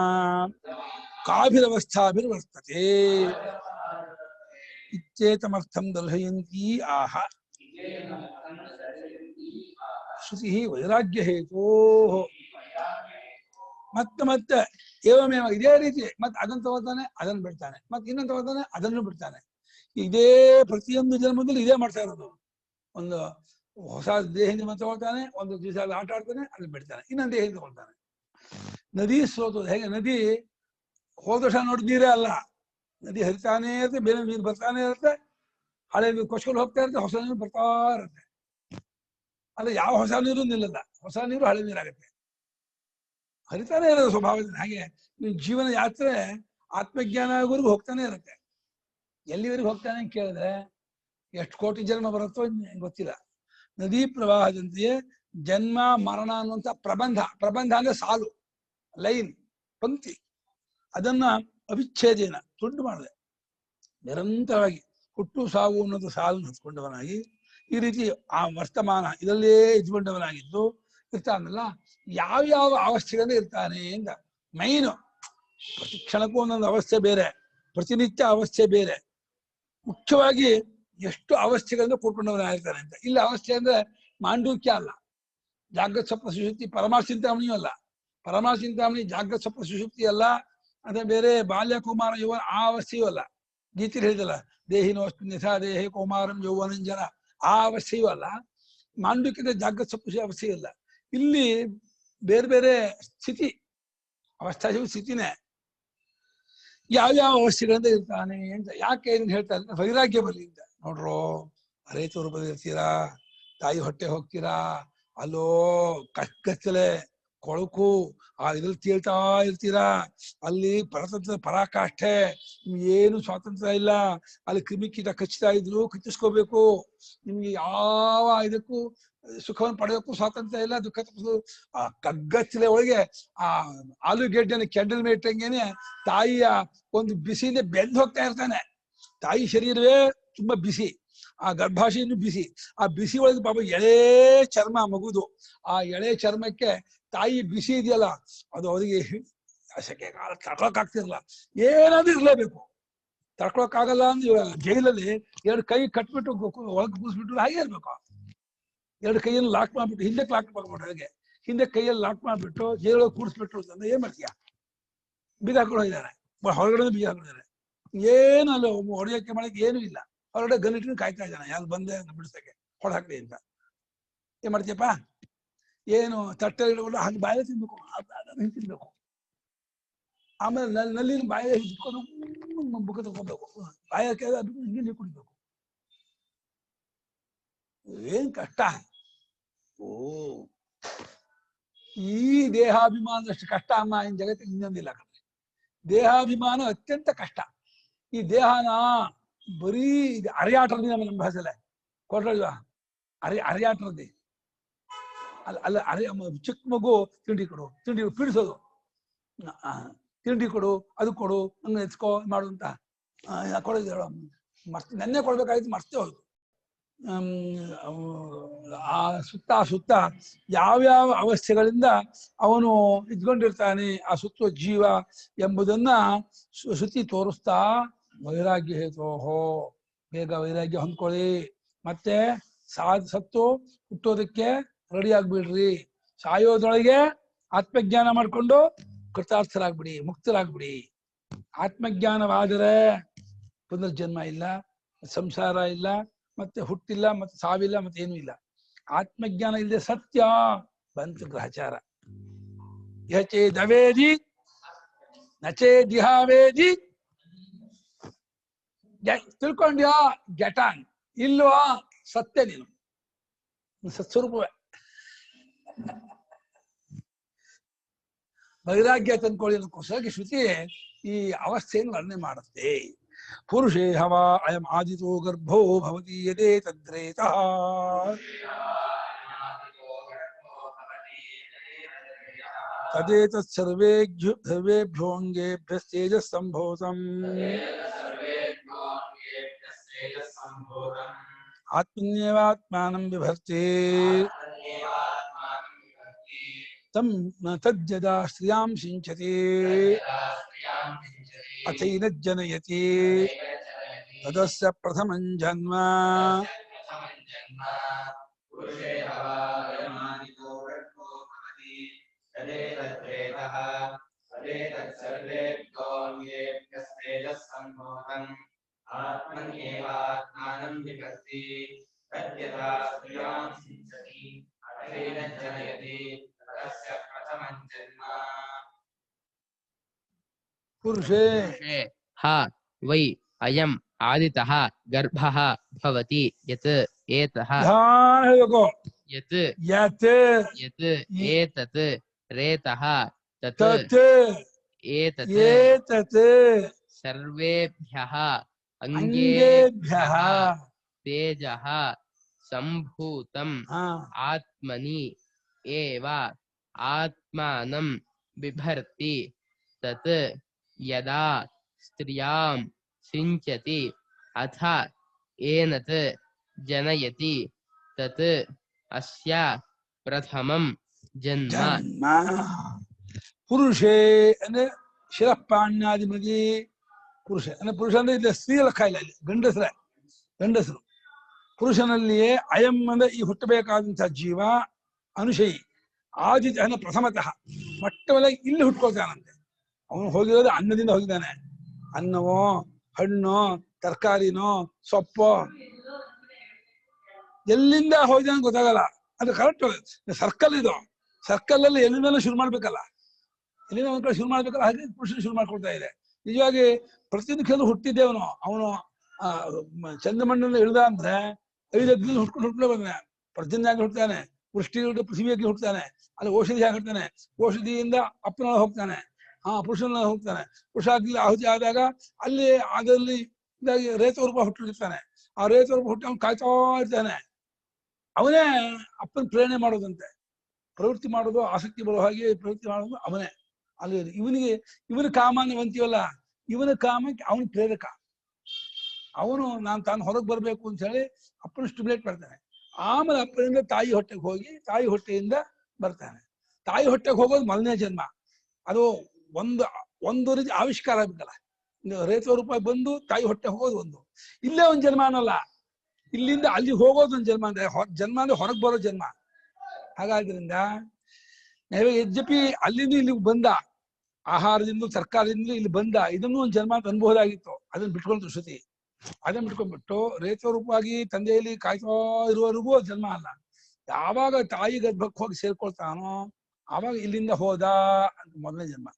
ಕಾಭಿರವಸ್ಥಾಭಿರ್ವರ್ತತೆ ಇತ್ಯೇತಮರ್ಥಂ ದರ್ಶಯಂತಿ ಆಹ ಶ್ರುತಿ ವೈರಾಗ್ಯ ಹೇತೋ. ಮತ್ತೆ ಏವಮೇವ ಇದೇ ರೀತಿ ಮತ್ತೆ ಅದನ್ನು ತಗೋತಾನೆ, ಅದನ್ನು ಬಿಡ್ತಾನೆ, ಮತ್ತೆ ಇನ್ನೊಂದು ತಗೋತಾನೆ, ಅದನ್ನು ಬಿಡ್ತಾನೆ. ಇದೇ ಪ್ರತಿಯೊಂದು ಜನ್ಮದಲ್ಲಿ ಇದೇ ಮಾಡ್ತಾ ಇರೋದು. ಒಂದು ಹೊಸ ದೇಹದಿಂದ ತಗೊಳ್ತಾನೆ, ಒಂದು ದಿವಸ ಆಟ ಆಡ್ತಾನೆ, ಅದನ್ನು ಬಿಡ್ತಾನೆ, ಇನ್ನೊಂದು ದೇಹ ತಗೊಳ್ತಾನೆ. ನದಿ ಸ್ರೋತ ಹೇಗೆ, ನದಿ ಹೋದ ವರ್ಷ ನೋಡಿ ನೀರೇ ಅಲ್ಲ, ನದಿ ಹರಿತಾನೇ ಇರುತ್ತೆ, ಬೇರೆ ನೀರು ಬರ್ತಾನೆ ಇರುತ್ತೆ, ಹಳೆ ನೀರು ಕೊಚ್ಕೊಂಡು ಹೋಗ್ತಾ ಇರುತ್ತೆ, ಹೊಸ ನೀರು ಬರ್ತಾ ಇರುತ್ತೆ. ಅಲ್ಲ, ಯಾವ ಹೊಸ ನೀರು ನಿಲ್ಲಲ್ಲ, ಹೊಸ ನೀರು ಹಳೆ ನೀರಾಗುತ್ತೆ, ಹರಿತಾನೆ ಇರೋದು ಸ್ವಭಾವದಿಂದ. ಹಾಗೆ ನೀವು ಜೀವನ ಯಾತ್ರೆ ಆತ್ಮಜ್ಞಾನ ಆಗೋವರೆಗೂ ಹೋಗ್ತಾನೆ ಇರುತ್ತೆ. ಎಲ್ಲಿವರೆಗೂ ಹೋಗ್ತಾನೆ ಅಂತ ಕೇಳಿದ್ರೆ ಎಷ್ಟು ಕೋಟಿ ಜನ್ಮ ಬರುತ್ತೋ ಗೊತ್ತಿಲ್ಲ. ನದಿ ಪ್ರವಾಹದಂತೆಯೇ ಜನ್ಮ ಮರಣ ಅನ್ನುವಂಥ ಪ್ರಬಂಧ ಅಂದ್ರೆ ಸಾಲು, ಲೈನ್, ಪಂಕ್ತಿ, ಅದನ್ನ ಅವಿಚ್ಛೇದೇನ ತುಂಡು ಮಾಡಿದೆ. ನಿರಂತರವಾಗಿ ಹುಟ್ಟು ಸಾವು ಅನ್ನೋದು ಸಾಲನ್ನು ಹತ್ಕೊಂಡವನಾಗಿ ಈ ರೀತಿ ಆ ವರ್ತಮಾನ ಇದರಲ್ಲೇ ಇದ್ಕೊಂಡವನಾಗಿದ್ದು ಇರ್ತಾನಲ್ಲ, ಯಾವ್ಯಾವ ಅವಸ್ಥೆಗಳೇ ಇರ್ತಾನೆ ಅಂತ ಮೈನು ಪ್ರತಿ ಕ್ಷಣಕ್ಕೂ ಒಂದೊಂದು ಅವಸ್ಥೆ ಬೇರೆ, ಪ್ರತಿನಿತ್ಯ ಅವಸ್ಥೆ ಬೇರೆ. ಮುಖ್ಯವಾಗಿ ಎಷ್ಟು ಅವಸ್ಥೆಗಳಿಂದ ಕೂತ್ಕೊಂಡವನಾಗಿರ್ತಾನೆ ಅಂತ. ಇಲ್ಲಿ ಅವಸ್ಥೆ ಅಂದ್ರೆ ಮಾಂಡೂಕ್ಯ ಅಲ್ಲ, ಜಾಗೃತ ಸ್ವಪ್ನ ಸುಷುಪ್ತಿ ಪರಮಾಚಿಂತಾಮಣಿಯೂ ಅಲ್ಲ. ಪರಮಾಚಿಂತಾಮಣಿ ಜಾಗೃತ ಸ್ವಪ್ನ ಸುಷುಪ್ತಿ ಅಲ್ಲ, ಅದೇ ಬೇರೆ ಬಾಲ್ಯ ಕುಮಾರ ಯೌವನ ಆ ಅವಸ್ಥೆಯೂ ಅಲ್ಲ. ಗೀತೆಲಿ ಹೇಳಿದಲ್ಲ, ದೇಹಿನೋಸ್ತು ಯಥಾ ದೇಹೇ ಕೌಮಾರಂ ಯೌವನಂಜನ, ಆ ಅವಸ್ಥೆಯೂ ಅಲ್ಲ. ಮಾಂಡೂಕ್ಯದ ಜಾಗೃತ ಸ್ವಪ್ನ ಅವಸ್ಥೆಯೂ ಅಲ್ಲ. ಇಲ್ಲಿ ಬೇರೆ ಬೇರೆ ಸ್ಥಿತಿ, ಅವಸ್ಥೆಯು ಸ್ಥಿತಿನೇ. ಯಾವ್ಯಾವ ಅವಸ್ಥೆಗಳಿಂದ ಇರ್ತಾನೆ ಅಂತ. ಯಾಕೆ ಇದನ್ನ ಹೇಳ್ತಾ ಇದ್ರೆ ವೈರಾಗ್ಯ ಬರಲಿ ಅಂತ. ನೋಡ್ರೋ, ರೈತ ರೂಪದಲ್ಲಿ ಇರ್ತೀರಾ, ತಾಯಿ ಹೊಟ್ಟೆ ಹೋಗ್ತೀರಾ, ಅಲ್ಲೋ ಕಚ್ಚಲೆ ಕೊಳಕು ಆ ಇದ್ರಲ್ಲಿ ತೇಳ್ತಾ ಇರ್ತೀರಾ, ಅಲ್ಲಿ ಪರತಂತ್ರ ಪರಾಕಾಷ್ಠೆ, ಏನು ಸ್ವಾತಂತ್ರ್ಯ ಇಲ್ಲ. ಅಲ್ಲಿ ಕ್ರಿಮಿಕೀಟ ಕಚ್ಚುತ್ತಾ ಇದ್ರು ಕಚ್ಚಿಸ್ಕೋಬೇಕು. ನಿಮ್ಗೆ ಯಾವ ಇದಕ್ಕೂ ಸುಖವನ್ನು ಪಡೆಯೋಕ್ಕೂ ಸ್ವಾತಂತ್ರ್ಯ ಇಲ್ಲ. ದುಃಖ ಆ ಕಗ್ಗಚ್ಚಲೆ ಒಳಗೆ ಆ ಆಲೂಗೆಡ್ಡೆನ ಕೆಂಡಲ್ ಮೇಟಂಗೆನೆ ತಾಯಿಯ ಒಂದು ಬಿಸಿಯಿಂದ ಬೆಂದು ಹೋಗ್ತಾ ಇರ್ತಾನೆ. ತಾಯಿ ಶರೀರವೇ ತುಂಬಾ ಬಿಸಿ, ಆ ಗರ್ಭಾಶಯನ್ನು ಬಿಸಿ. ಆ ಬಿಸಿ ಒಳಗೆ ಪಾಪ ಎಳೆ ಚರ್ಮ ಮಗುದು, ಆ ಎಳೆ ಚರ್ಮಕ್ಕೆ ತಾಯಿ ಬಿಸಿ ಇದೆಯಲ್ಲ, ಅದು ಅವರಿಗೆ ಸೆಕೆ ಕಾಲ ತಡ್ಕೊಳಕ್ಕಾಗ್ತಿರಲ್ಲ. ಏನಾದ್ರೂ ಇರ್ಲೇಬೇಕು, ತಡ್ಕೊಳಕ್ಕಾಗಲ್ಲ ಅಂದ್ರೆ ಜೈಲಲ್ಲಿ ಎರಡು ಕೈ ಕಟ್ಬಿಟ್ಟು ಒಳಗೆ ಕೂರಿಸ್ಬಿಟ್ಟು ಹಾಗೆ ಇರ್ಬೇಕು. ಎರಡು ಕೈಯಲ್ಲಿ ಲಾಕ್ ಮಾಡ್ಬಿಟ್ಟು ಹಿಂದಕ್ಕೆ ಲಾಕ್ ಮಾಡ್ಬಿಟ್ಟು, ಹಾಗೆ ಹಿಂದೆ ಕೈಯಲ್ಲಿ ಲಾಕ್ ಮಾಡ್ಬಿಟ್ಟು ಜೈಲೊಳಗೆ ಕೂರಿಸ್ಬಿಟ್ರು ಅಂದ್ರೆ ಏನ್ ಮಾಡ್ತೀಯ? ಬೀಗ ಹಾಕೊಂಡು ಹೋಗಿದ್ದಾರೆ, ಹೊರಗಡೆ ಬೀಗ ಹಾಕೊಂಡಿದ್ದಾರೆ. ಏನು ಅಲ್ಲ, ಹೊಡೆಯೋಕೆ ಮಾಡಕ್ಕೆ ಏನೂ ಇಲ್ಲ. ಹೊರಗಡೆ ಗಲ್ಲಿಟ್ಟು ಕಾಯ್ತಾ ಇದ್ದಾನೆ, ಯಾರು ಬಂದೆ ಬಿಡಿಸಕ್ಕೆ ಹೊಡ ಹಾಕ್ಲಿ ಅಂತ. ಏನ್ ಮಾಡ್ತೀಯಪ್ಪ? ಏನು ತಟ್ಟೆ ಇಡಬಹುದು, ಹಾಗೆ ಬಾಯಲ್ಲಿ ತಿನ್ಬೇಕು, ಹಿಂಗೆ ತಿನ್ಬೇಕು. ಆಮೇಲೆ ನಲ್ಲಿನ ಬಾಯ ಹಿಡ್ಕೊಂಡು ಬುಕ್ಕ ತಗೋಬೇಕು, ಬಾಯಕ್ಕೆ ಹಿಂಗೆ ನೀರು ಕುಡಿಬೇಕು. ಏನ್ ಕಷ್ಟ! ಓ, ಈ ದೇಹಾಭಿಮಾನದಷ್ಟು ಕಷ್ಟ ಅಮ್ಮ ಇನ್ ಜಗತ್ತಿಗೆ ಇನ್ನೊಂದಿಲ್ಲ. ದೇಹಾಭಿಮಾನ ಅತ್ಯಂತ ಕಷ್ಟ. ಈ ದೇಹನ ಬರೀ ಅರಿಯಾಟರದಿ ನಮ್ಮ ಭಾಷೆಲೆ ಕೊಟ್ರಲ್ವಾ, ಅರಿಯಾಟರದಿ ಅಲ್ಲ ಚಿಕ್ಕ ಮಗು ತಿಂಡಿ ಕೊಡು, ತಿಂಡಿ ಪೀಡಿಸೋದು, ತಿಂಡಿ ಕೊಡು, ಅದು ಕೊಡು, ಹಂಗ ಎತ್ಕೋ ಮಾಡು ಅಂತ ಕೊಡೋದು. ನೆನ್ನೆ ಕೊಡ್ಬೇಕಾಯ್ತು, ಮರ್ತೇ ಹೋಯ್ತು. ಆ ಸುತ್ತ ಯಾವ್ಯಾವ ಅವಸ್ಥೆಗಳಿಂದ ಅವನು ಇದ್ಕೊಂಡಿರ್ತಾನೆ, ಆ ಸುತ್ತುವ ಜೀವ ಎಂಬುದನ್ನ ಶ್ರುತಿ ತೋರಿಸ್ತಾ ವೈರಾಗ್ಯ ಹೇತೋಹೋ, ಬೇಗ ವೈರಾಗ್ಯ ಹೊಂದ್ಕೊಳ್ಳಿ. ಮತ್ತೆ ಸತ್ತು ಹುಟ್ಟೋದಕ್ಕೆ ರೆಡಿ ಆಗ್ಬಿಡ್ರಿ. ಸಾಯೋದ್ರೊಳಗೆ ಆತ್ಮಜ್ಞಾನ ಮಾಡ್ಕೊಂಡು ಕೃತಾರ್ಥರಾಗ್ಬಿಡಿ, ಮುಕ್ತರಾಗ್ಬಿಡಿ. ಆತ್ಮಜ್ಞಾನವಾದರೆ ಪುನರ್ಜನ್ಮ ಇಲ್ಲ, ಸಂಸಾರ ಇಲ್ಲ, ಮತ್ತೆ ಹುಟ್ಟಿಲ್ಲ, ಮತ್ತೆ ಸಾವಿಲ್ಲ, ಮತ್ತೆ ಏನೂ ಇಲ್ಲ. ಆತ್ಮಜ್ಞಾನ ಇಲ್ಲದೆ ಸತ್ಯ ಬಂತು ಗ್ರಹಚಾರ. ಯಚೇ ದವೇದಿ ನಚೇ ದಿಹಾವೇದಿ. ತಿಳ್ಕೊಂಡ್ಯಾ ಗೆಟಾನ್, ಇಲ್ವಾ ಸತ್ಯ, ನೀನು ಸತ್ಸ್ವರೂಪವೇ. ವೈರಾಗ್ಯ ತಂದ್ಕೊಳ್ಳಿ ಅನ್ನೋಕ್ಕೋಸ್ಕರ ಶ್ರುತಿ ಈ ಅವಸ್ಥೆಯನ್ನು ವರ್ಣನೆ ಮಾಡುತ್ತೆ. ಪುರುಷೇ ಹವಾ ಅಯಂ ಆದಿತೋ ಗರ್ಭೋ ಭವತಿ ಯದೇ ತದ್ರೇತಃ. ತದೇತತ್ ಸರ್ವೇಭ್ಯೋಂಗೇಭ್ಯಸ್ತೇಜಸ್ ಸಂಭೂತಂ. ಆತ್ಮನ್ಯೇವಾತ್ಮಾನಂ ಬಿಭರ್ತಿ ತದ್ಯದಾ ಶ್ರಿಯಾಂ ಸಿಂಚತಿ ಅಥೈನ ಜನಯತಿ ತದಸ್ಯ ಪ್ರಥಮಂ ಜನ್ಮ. ಪುರುಷೇ ಹ ವೈ ಅಯಂ ಆದಿತಃ ಗರ್ಭಃ ಭವತಿ ಯತ್ ಏತಃ ಯತ್ ಯತ್ ಏತತ್ ರೇತಃ ತತ್ ಏತತ್ ಸರ್ವೇಭ್ಯಃ ಅಂಗೇಭ್ಯಃ ತೇಜಃ ಸಂಭೂತಂ ಆತ್ಮನಿ ಏವ ಆತ್ಮಾನಂ ಬಿಭರ್ತಿ ತತ್ ಯದಾ ಸ್ತ್ರಿಯಾಂ ಸಿಂಚತಿ ಅಥ ಏನತ್ ಜನಯತಿ ತತ್ ಅಸ್ಯ ಪ್ರಥಮಂ ಜನ್ಮ. ಪುರುಷೇ ಅಂದ್ರೆ ಶಿರಪಾಣ್ಯಾದಿಮದಿ ಪುರುಷ ಅಂದ್ರೆ ಪುರುಷ ಅಂದ್ರೆ ಇಲ್ಲಿ ಸ್ತ್ರೀಯಲ್ಲ ಕಾಯಿಲೆ, ಅಲ್ಲಿ ಗಂಡಸರು. ಪುರುಷನಲ್ಲಿಯೇ ಅಯಂ ಅಂದ್ರೆ ಈ ಹುಟ್ಟಬೇಕಾದಂತಹ ಜೀವ ಅನುಶಯಿ ಆದಿತ್ಯ ಅಂದ್ರೆ ಪ್ರಥಮತಃ ಮೊಟ್ಟಮೊದಲ ಇಲ್ಲಿ ಹುಟ್ಕೊಳ್ತಾನಂತೆ. ಅವನು ಹೋಗಿರೋದು ಅನ್ನದಿಂದ ಹೋಗಿದ್ದಾನೆ. ಅನ್ನವೋ ಹಣ್ಣು ತರಕಾರಿನೋ ಸೊಪ್ಪೋ ಎಲ್ಲಿಂದ ಹೋಗಿದ್ದಾನೆ ಗೊತ್ತಾಗಲ್ಲ. ಅದು ಕರೆಕ್ಟ್ ಸರ್ಕಲ್ ಇದು. ಸರ್ಕಲ್ ಅಲ್ಲಿ ಎಲ್ಲಿಂದಲೂ ಶುರು ಮಾಡ್ಬೇಕಲ್ಲ, ಎಲ್ಲಿಂದ ಒಂದ್ ಕಡೆ ಶುರು ಮಾಡ್ಬೇಕಲ್ಲ. ಹಾಗೆ ಪುರುಷನ ಶುರು ಮಾಡ್ಕೊಳ್ತಾ ಇದೆ. ನಿಜವಾಗಿ ಪ್ರತಿಯೊಂದು ಕೆಲವು ಹುಟ್ಟಿದ್ದೇವನು. ಅವನು ಚಂದ್ರಮಂಡಲ ಇಳಿದ ಅಂದ್ರೆ 5 ಅಗ್ನಿಯಲ್ಲಿ ಹುಟ್ಕೊಂಡು ಬಂದಾನೆ. ಪರ್ಜನ್ಯಾಗಿ ಹುಡ್ತಾನೆ, ಪೃಥ್ವಿಯಾಗಿ ಹುಡ್ತಾನೆ, ಅಲ್ಲಿ ಔಷಧಿಯಾಗಿ ಹುಡ್ತಾನೆ, ಔಷಧಿಯಿಂದ ಅಪ್ಪನ ಹೋಗ್ತಾನೆ, ಪುರುಷನ ಹೋಗ್ತಾನೆ. ಪುರುಷಾಗ್ಲಿ ಆಹುತಿ ಆದಾಗ ಅಲ್ಲಿ ಅದರಲ್ಲಿ ಇದಾಗಿ ರೇತವರ್ಪ ಹುಟ್ಟಿರ್ತಾನೆ. ಆ ರೇತವರ್ಪ ಹುಟ್ಟಿ ಅವ್ನು ಕಾಯ್ತಾ ಇರ್ತಾನೆ. ಅವನೇ ಅಪ್ಪನ ಪ್ರೇರಣೆ ಮಾಡೋದಂತೆ. ಪ್ರವೃತ್ತಿ ಮಾಡೋದು, ಆಸಕ್ತಿ ಬರೋ ಹಾಗೆ ಪ್ರವೃತ್ತಿ ಮಾಡೋದು ಅವನೇ. ಅಲ್ಲಿ ಇವನ ಕಾಮನ ಅಂತೀವಲ್ಲ, ಇವನ ಕಾಮಕ್ಕೆ ಅವನ ಪ್ರೇರಕ. ಅವನು ತಾನು ಹೊರಗೆ ಬರ್ಬೇಕು ಅಂತ ಹೇಳಿ ಅಪ್ಪನ ಸ್ಟಿಮ್ಯುಲೇಟ್ ಮಾಡ್ತಾನೆ. ಆಮೇಲೆ ಅಪ್ಪನಿಂದ ತಾಯಿ ಹೊಟ್ಟೆಗೆ ಹೋಗಿ ತಾಯಿ ಹೊಟ್ಟೆಯಿಂದ ಬರ್ತಾನೆ. ತಾಯಿ ಹೊಟ್ಟೆಗೆ ಹೋಗೋದು ಮೊದಲನೇ ಜನ್ಮ. ಅದು ಒಂದು ರೀತಿ ಆವಿಷ್ಕಾರ ಆಗ್ಬೇಕಲ್ಲ. ರೇತೋ ರೂಪಾಯಿ ಬಂದು ತಾಯಿ ಹೊಟ್ಟೆ ಹೋಗೋದು ಒಂದು. ಇಲ್ಲೇ ಒಂದು ಜನ್ಮ ಅನ್ನಲ್ಲ, ಇಲ್ಲಿಂದ ಅಲ್ಲಿ ಹೋಗೋದು ಒಂದು ಜನ್ಮ. ಜನ್ಮ ಅಂದ್ರೆ ಹೊರಗೆ ಬರೋ ಜನ್ಮ. ಹಾಗಾದ್ರಿಂದ ಯದ್ಯಪಿ ಅಲ್ಲಿಂದ ಇಲ್ಲಿಗೆ ಬಂದ, ಆಹಾರದಿಂದ ಸರ್ಕಾರದಿಂದ ಇಲ್ಲಿ ಬಂದ, ಇದನ್ನು ಒಂದು ಜನ್ಮ ಅಂತ ಅನ್ಬಹುದಾಗಿತ್ತು. ಅದನ್ನ ಬಿಟ್ಕೊಂಡು ಶ್ರುತಿ ಅದನ್ನ ಬಿಟ್ಕೊಂಡ್ಬಿಟ್ಟು ರೇತೋರೂಪವಾಗಿ ತಂದೆಯಲ್ಲಿ ಕಾಯ್ತಾ ಇರುವವರೆಗೂ ಜನ್ಮ ಅಲ್ಲ. ಯಾವಾಗ ತಾಯಿ ಗರ್ಭಕ್ಕೆ ಹೋಗಿ ಸೇರ್ಕೊಳ್ತಾನೋ ಆವಾಗ ಇಲ್ಲಿಂದ ಹೋದ ಅಂತ ಮೊದಲನೇ ಜನ್ಮ.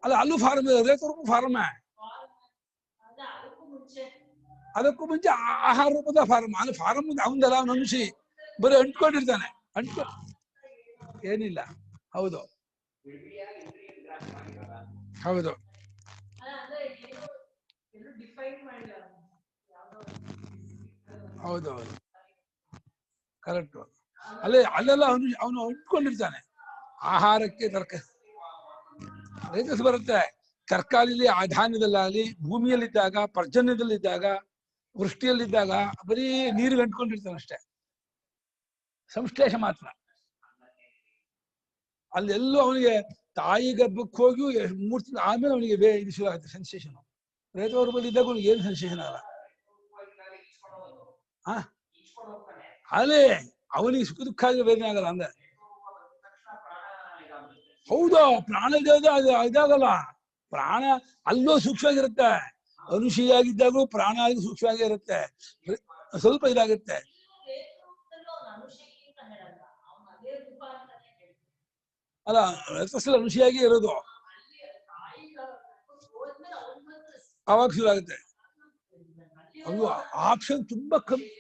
ಅಲ್ಲ, ಅಲ್ಲೂ ಫಾರ್ಮ್ ಇದೆ, ರೇತೋರ್ಗೂ ಫಾರ್ಮ್. ಅದಕ್ಕೂ ಮುಂಚೆ ಆಹಾರ ರೂಪದ ಫಾರ್ಮ್. ಅದು ಫಾರ್ಮ್ ಅವನದಲ್ಲ, ಅವನ ಮನುಷ್ಯ ಬರೀ ಅಂಟ್ಕೊಂಡಿರ್ತಾನೆ. ಏನಿಲ್ಲ. ಹೌದು ಹೌದು ಹೌದು ಹೌದು ಕರೆಕ್ಟ್. ಅಲ್ಲೆಲ್ಲ ಅವನು ಅಂಟ್ಕೊಂಡಿರ್ತಾನೆ. ಆಹಾರಕ್ಕೆ ರೈತಸ್ ಬರುತ್ತೆ. ತರಕಾರಿಲಿ, ಆ ಧಾನ್ಯದಲ್ಲಾಗಲಿ, ಭೂಮಿಯಲ್ಲಿದ್ದಾಗ, ಪರ್ಜನ್ಯದಲ್ಲಿದ್ದಾಗ, ವೃಷ್ಟಿಯಲ್ಲಿದ್ದಾಗ ಬರೀ ನೀರಿಗೆ ಅಂಟ್ಕೊಂಡಿರ್ತಾನೆ ಅಷ್ಟೇ. ಸಂಶ್ಲೇಷ ಮಾತ್ರ. ಅಲ್ಲೆಲ್ಲೂ ಅವನಿಗೆ ತಾಯಿ ಗರ್ಭಕ್ಕೆ ಹೋಗಿ 3 ತಿಂಗಳು ಆಮೇಲೆ ಅವನಿಗೆ ಇದು ಶುರು ಆಗುತ್ತೆ ಸೆನ್ಸೇಷನ್. ರೇತವ್ರ ಬಳಿ ಇದ್ದಾಗ ಅವನಿಗೆ ಏನು ಸೆನ್ಸೇಷನ್ ಆಗಲ್ಲ. ಅದೇ ಅವನಿಗೆ ಸುಖ ದುಃಖ ಆಗಿ ವೇದನೆ ಆಗಲ್ಲ ಅಂದ್ರೆ. ಹೌದು, ಪ್ರಾಣ ಅದು ಇದಾಗಲ್ಲ. ಪ್ರಾಣ ಅಲ್ಲೂ ಸೂಕ್ಷ್ಮವಾಗಿರುತ್ತೆ. ಅನುಶಿಯಾಗಿದ್ದಾಗೂ ಪ್ರಾಣ ಆಗಿ ಸೂಕ್ಷ್ಮವಾಗಿ ಇರುತ್ತೆ, ಸ್ವಲ್ಪ ಇದಾಗುತ್ತೆ. ಅಲ್ಲ, ರಸಸ್ಸಲ್ಲಿ ಅನುಶಿಯಾಗಿ ಇರೋದು ಅವಾಗ ಶುರು ಆಗುತ್ತೆ. ಅದು ಆಪ್ಷನ್ ತುಂಬಾ ಕಮ್ಮಿ.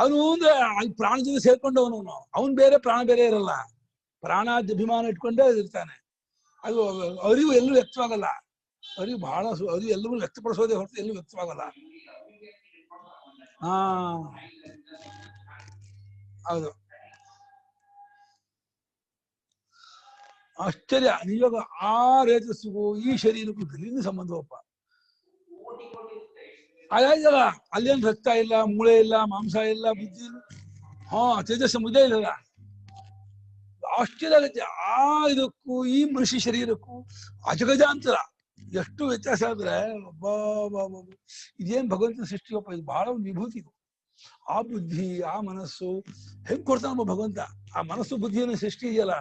ಅವನು ಅಂದ್ರೆ ಅಲ್ಲಿ ಪ್ರಾಣ ಜೊತೆ ಸೇರ್ಕೊಂಡವನು. ಅವನು ಬೇರೆ, ಪ್ರಾಣ ಬೇರೆ ಇರಲ್ಲ. ಪ್ರಾಣ ಅಭಿಮಾನ ಇಟ್ಕೊಂಡೇ ಇರ್ತಾನೆ. ಅದು ಅರಿವು ಎಲ್ಲೂ ವ್ಯಕ್ತವಾಗಲ್ಲ. ಅರಿವು ಬಹಳ ಅರಿವು ಎಲ್ಲವೂ ವ್ಯಕ್ತಪಡಿಸೋದೇ ಹೊರತು ಎಲ್ಲೂ ವ್ಯಕ್ತವಾಗಲ್ಲ. ಹೌದು, ಆಶ್ಚರ್ಯ. ನಿಜವಾಗ ಆ ರೇತಸ್ಸಿಗೂ ಈ ಶರೀರಕ್ಕೂ ಗಲಿನ ಸಂಬಂಧವಪ್ಪ. ಅದಾಯ್ತಲ್ಲ, ಅಲ್ಲೇನು ರಕ್ತ ಇಲ್ಲ, ಮೂಳೆ ಇಲ್ಲ, ಮಾಂಸ ಇಲ್ಲ, ಬುದ್ಧಿ ಇಲ್ಲ, ತೇಜಸ್ಸು ಮುದ್ದೆ ಇಲ್ಲ. ಆಶ್ಚರ್ಯ ಆಗುತ್ತೆ. ಇದಕ್ಕೂ ಈ ಮನುಷ್ಯ ಶರೀರಕ್ಕೂ ಅಜಗಜಾಂತರ ಎಷ್ಟು ವ್ಯತ್ಯಾಸ ಆದ್ರೆ, ಇದೇನ್ ಭಗವಂತನ ಸೃಷ್ಟಿಯಪ್ಪ. ಇದು ಬಹಳ ಒಂದು ವಿಭೂತಿ. ಇದು ಆ ಬುದ್ಧಿ, ಆ ಮನಸ್ಸು ಹೆಂಗ್ ಕೊಡ್ತಾನಪ್ಪ ಭಗವಂತ. ಆ ಮನಸ್ಸು ಬುದ್ಧಿಯನ್ನು ಸೃಷ್ಟಿ ಇದೆಯಲ್ಲ,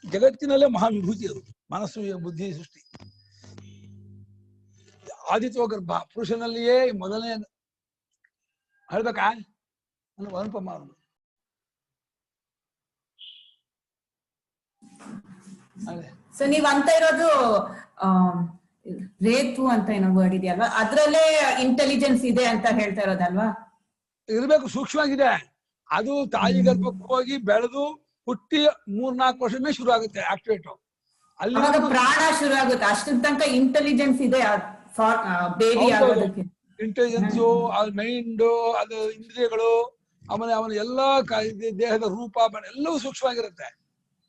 ಜಗತ್ತಿನಲ್ಲೇ ಮಹಾವಿಭೂತಿ ಅದು. ಮನಸ್ಸು ಬುದ್ಧಿ ಸೃಷ್ಟಿ. ಆದಿತ್ಯ ಗರ್ಭ ಪುರುಷನಲ್ಲಿಯೇ ಮೊದಲನೇ ಹೇಳ್ಬೇಕಾ ಅನುಪಮ. ಸೊ ನೀವ್ ಅಂತ ಇರೋದು ರೇತು ಅಂತ ಏನೋ ವರ್ಡ್ ಇದೆಯಲ್ವಾ, ಅದ್ರಲ್ಲೇ ಇಂಟೆಲಿಜೆನ್ಸ್ ಇದೆ ಅಂತ ಹೇಳ್ತಾ ಇರೋದಲ್ವಾ? ಇರ್ಬೇಕು, ಸೂಕ್ಷ್ಮವಾಗಿದೆ. ಅದು ತಾಯಿ ಗರ್ಭಕ್ಕೆ ಹೋಗಿ ಬೆಳೆದು ಹುಟ್ಟಿ 3-4 ವರ್ಷನೇ ಶುರು ಆಗುತ್ತೆ ಆಕ್ಟಿವೇಟ್. ಅಲ್ಲಿ ಪ್ರಾಣ ಶುರು ಆಗುತ್ತೆ. ಅಷ್ಟರ ತನಕ ಇಂಟೆಲಿಜೆನ್ಸ್ ಇದೆ ಬೇಬಿ ಆಗೋದಕ್ಕೆ. ಇಂಟೆಲಿಜೆನ್ಸು, ಅದು ಮೈಂಡ್, ಅದು ಇಂದ್ರಿಯಗಳು, ಆಮೇಲೆ ಅವನ ಎಲ್ಲಾ ದೇಹದ ರೂಪ ಎಲ್ಲವೂ ಸೂಕ್ಷ್ಮವಾಗಿರುತ್ತೆ.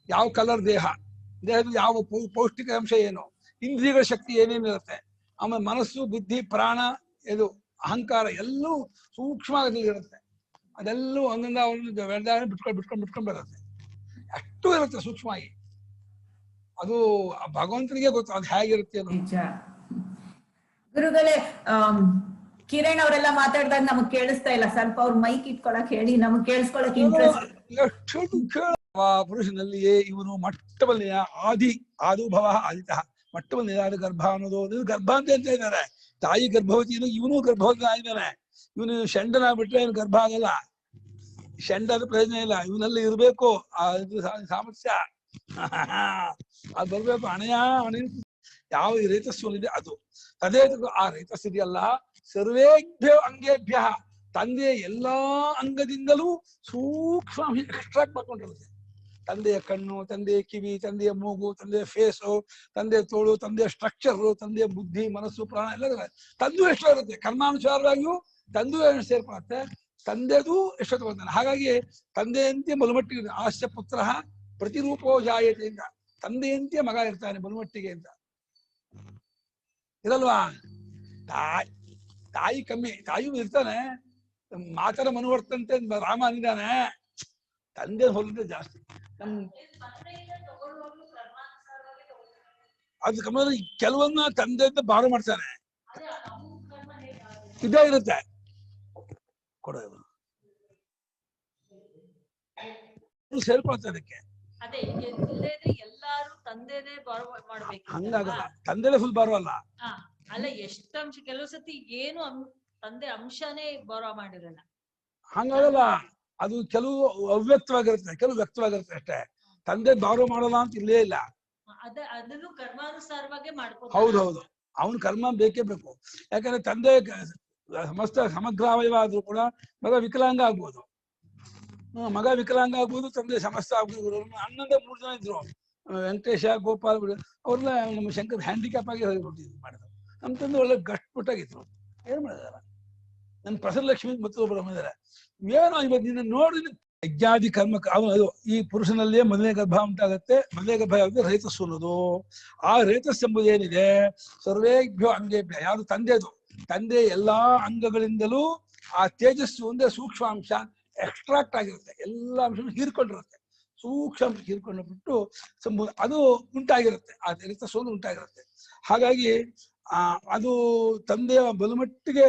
ಯಾವ ಕಲರ್ ದೇಹದ ಯಾವ ಪೌಷ್ಟಿಕ ಅಂಶ ಏನು, ಇಂದ್ರಿಯಗಳ ಶಕ್ತಿ ಏನೇನಿರುತ್ತೆ, ಆಮೇಲೆ ಮನಸ್ಸು ಬುದ್ಧಿ ಪ್ರಾಣ ಇದು ಅಹಂಕಾರ ಎಲ್ಲವೂ ಸೂಕ್ಷ್ಮವಾಗಿ ಇರುತ್ತೆ. ಅದೆಲ್ಲೂ ಒಂದೊಂದ ಒಂದೊಂದು ಬೆಳೆದಾಗ ಬಿಟ್ಕೊಂಡು ಬರುತ್ತೆ. ಅಷ್ಟು ಇರುತ್ತೆ ಸೂಕ್ಷ್ಮವಾಗಿ. ಅದು ಭಗವಂತನಿಗೆ ಗೊತ್ತು ಅದು ಹೇಗಿರುತ್ತೆ ಅನ್ನೋದು. ನಿಜ ಗುರುಗಳೇ, ಕಿರಣ್ ಅವರೆಲ್ಲ ಮಾತಾಡಿದಾಗ ನಮಗ್ ಕೇಳಿಸ್ತಾ ಇಲ್ಲ, ಸ್ವಲ್ಪ ಅವ್ರ ಮೈಕ್ ಇಟ್ಕೊಳಕ್ ಹೇಳಿ, ನಮಗ್ ಕೇಳಿಸ್ಕೊಳಕ್ ಇಂಟ್ರೆಸ್ಟ್. ಪುರುಷನಲ್ಲಿಯೇ ಇವನು ಮಟ್ಟಬಲ್ಲಿಯ ಆದುಭವ ಆದಿತಃ ಮಟ್ಟಬಲ್ಲಿಯಾದ ಗರ್ಭ ಅನ್ನೋದು ಗರ್ಭ ಅಂತ ಇದ್ದಾರೆ. ತಾಯಿ ಗರ್ಭವತಿ ಇವನು ಗರ್ಭವತಿ ಆಗಿದ್ದಾನೆ. ಇವನು ಷಂಡನಾಗ್ಬಿಟ್ರೆ ಇವನು ಗರ್ಭ ಆಗಲ್ಲ. ಷಂಡದ ಪ್ರಯೋಜನ ಇಲ್ಲ, ಇವನಲ್ಲಿ ಇರ್ಬೇಕು ಸಾಮರ್ಥ್ಯ. ಅದು ಬರ್ಬೇಕು. ಅಣೆ ಯಾವ ರೇತಸ್ಸು ಇದೆ ಅದು ಅದೇ. ಆ ರೇತಸ್ಥಿತಿ ಅಲ್ಲ, ಸರ್ವೇಭ್ಯೋ ಅಂಗೇಭ್ಯ ತಂದೆಯ ಎಲ್ಲಾ ಅಂಗದಿಂದಲೂ ಸೂಕ್ಷ್ಮ ಎಕ್ಸ್ಟ್ರಾಕ್ಟ್ ಮಾಡ್ಕೊಂಡಿರುತ್ತೆ. ತಂದೆಯ ಕಣ್ಣು, ತಂದೆಯ ಕಿವಿ, ತಂದೆಯ ಮೂಗು, ತಂದೆಯ ಫೇಸು, ತಂದೆಯ ತೋಳು, ತಂದೆಯ ಸ್ಟ್ರಕ್ಚರ್, ತಂದೆಯ ಬುದ್ಧಿ, ಮನಸ್ಸು, ಪ್ರಾಣ ಎಲ್ಲ ತಂದು ಎಷ್ಟೋ ಇರುತ್ತೆ. ಕರ್ಮಾನುಸಾರವಾಗಿಯೂ ತಂದು ಸೇರ್ಕೊಳ್ಳುತ್ತೆ. ತಂದೆದು ಎಷ್ಟೋ ತಗೊಳ್ತಾನೆ. ಹಾಗಾಗಿ ತಂದೆಯಂತೆ ಬಲುಮಟ್ಟಿಗೆ ಆಸ್ಯ ಪುತ್ರ ಪ್ರತಿರೂಪೋ ಜಾಯತೆ ಅಂತ, ತಂದೆಯಂತೆ ಮಗ ಇರ್ತಾನೆ ಬಲುಮಟ್ಟಿಗೆ ಅಂತ ಇರಲ್ವಾ. ತಾಯಿ ಕಮ್ಮಿ, ತಾಯಿಯೂ ಇರ್ತಾನೆ. ಮಾತರ ಮನುವರ್ತಂತೆ ರಾಮ ಅಂದಿದ್ದಾನೆ. ತಂದೆ ಹೊಲಿದ್ರೆ ಜಾಸ್ತಿ. ಅದು ಕಮ್ಮ ಕೆಲವನ್ನ ತಂದೆ ಅಂತ ಬಾರೋ ಮಾಡ್ತಾನೆ. ಇದೇ ಇರುತ್ತೆ ಕೊಡೋದು ಸೇರ್ಕೊಳ್ತಾರೆ. ಅದಕ್ಕೆ ಎಲ್ಲಾರು ತಂದೆದೇ ಮಾಡ್ಬೇಕು ಹಂಗಾಗಲ್ಲ. ತಂದೆನೇ ಫುಲ್ ಬಾರೋ ಅಲ್ಲ. ಅಲ್ಲ, ಎಷ್ಟು ಅಂಶ ಕೆಲವು ಸತಿ ಏನು ತಂದೆ ಅಂಶನೇ ಬಾರೋ ಮಾಡಿರಲ್ಲ. ಹಂಗಾಗಲ್ಲ. ಅದು ಕೆಲವು ಅವ್ಯಕ್ತವಾಗಿರುತ್ತೆ, ಕೆಲವು ವ್ಯಕ್ತವಾಗಿರುತ್ತೆ ಅಷ್ಟೇ. ತಂದೆ ಬಾರೋ ಮಾಡಲ್ಲ ಅಂತ ಇಲ್ಲೇ ಇಲ್ಲ. ಅದನ್ನು ಕರ್ಮಾನುಸಾರವಾಗಿ ಮಾಡ್ಕೊಂಡು. ಹೌದೌದು, ಅವನ್ ಕರ್ಮ ಬೇಕೇ ಬೇಕು. ಯಾಕಂದ್ರೆ ತಂದೆ ಸಮಗ್ರ ಅವಯವ ಆದ್ರೂ ಕೂಡ ಮಗ ವಿಕಲಾಂಗ ಆಗ್ಬೋದು. ಮಗ ವಿಕಲಾಂಗ ಆಗ್ಬೋದು, ತಂದೆ ಸಮಸ್ತ ಆಗ್ಬೋದು. ಅಣ್ಣಂದೇ 3 ಜನ ಇದ್ರು, ವೆಂಕಟೇಶ, ಗೋಪಾಲ್, ಅವ್ರನ್ನ ನಮ್ಮ ಶಂಕರ್ ಹ್ಯಾಂಡಿಕ್ಯಾಪ್ ಆಗಿ ಹೋಗ್ಬಿಟ್ಟಿದ್ರು ಮಾಡಿದ್ರು. ನಮ್ಮ ತಂದೆ ಒಳ್ಳೆ ಗಟ್ಬಿಟ್ಟಾಗಿದ್ರು. ಏನ್ ಮಾಡಿದಾರ ನನ್ನ ಪ್ರಸನ್ನಲಕ್ಷ್ಮಿ ಮತ್ತು ಒಬ್ಬರು ಬಂದಿದ್ದಾರೆ. ಏನೋ ಇವತ್ತು ನಿನ್ನ ನೋಡಿ ಯಜ್ಞಾದಿ ಕರ್ಮ ಅದು ಈ ಪುರುಷನಲ್ಲಿಯೇ ಮೊದಲನೇ ಗರ್ಭ ಉಂಟಾಗತ್ತೆ. ಮೊದಲನೇ ಗರ್ಭ ಯಾವುದು? ರೇತಸ್ಸು ಅನ್ನೋದು. ಆ ರೇತಸ್ ಎಂಬುದು ಏನಿದೆ, ಸರ್ವೇಭ್ಯೋ ಅಂಗೇಭ್ಯ, ಯಾವುದು ತಂದೆದು. ತಂದೆ ಎಲ್ಲಾ ಅಂಗಗಳಿಂದಲೂ ಆ ತೇಜಸ್ಸು ಒಂದೇ ಸೂಕ್ಷ್ಮಾಂಶ ಎಕ್ಸ್ಟ್ರಾಕ್ಟ್ ಆಗಿರುತ್ತೆ. ಎಲ್ಲಾ ಅಂಶಗಳು ಹೀರ್ಕೊಂಡಿರುತ್ತೆ. ಸೂಕ್ಷ್ಮ ಹೀರ್ಕೊಂಡು ಬಿಟ್ಟು ಅದು ಉಂಟಾಗಿರುತ್ತೆ. ಆ ರೇತಸ್ಸು ಉಂಟಾಗಿರುತ್ತೆ. ಹಾಗಾಗಿ ಅದು ತಂದೆಯ ಬಲುಮಟ್ಟಿಗೆ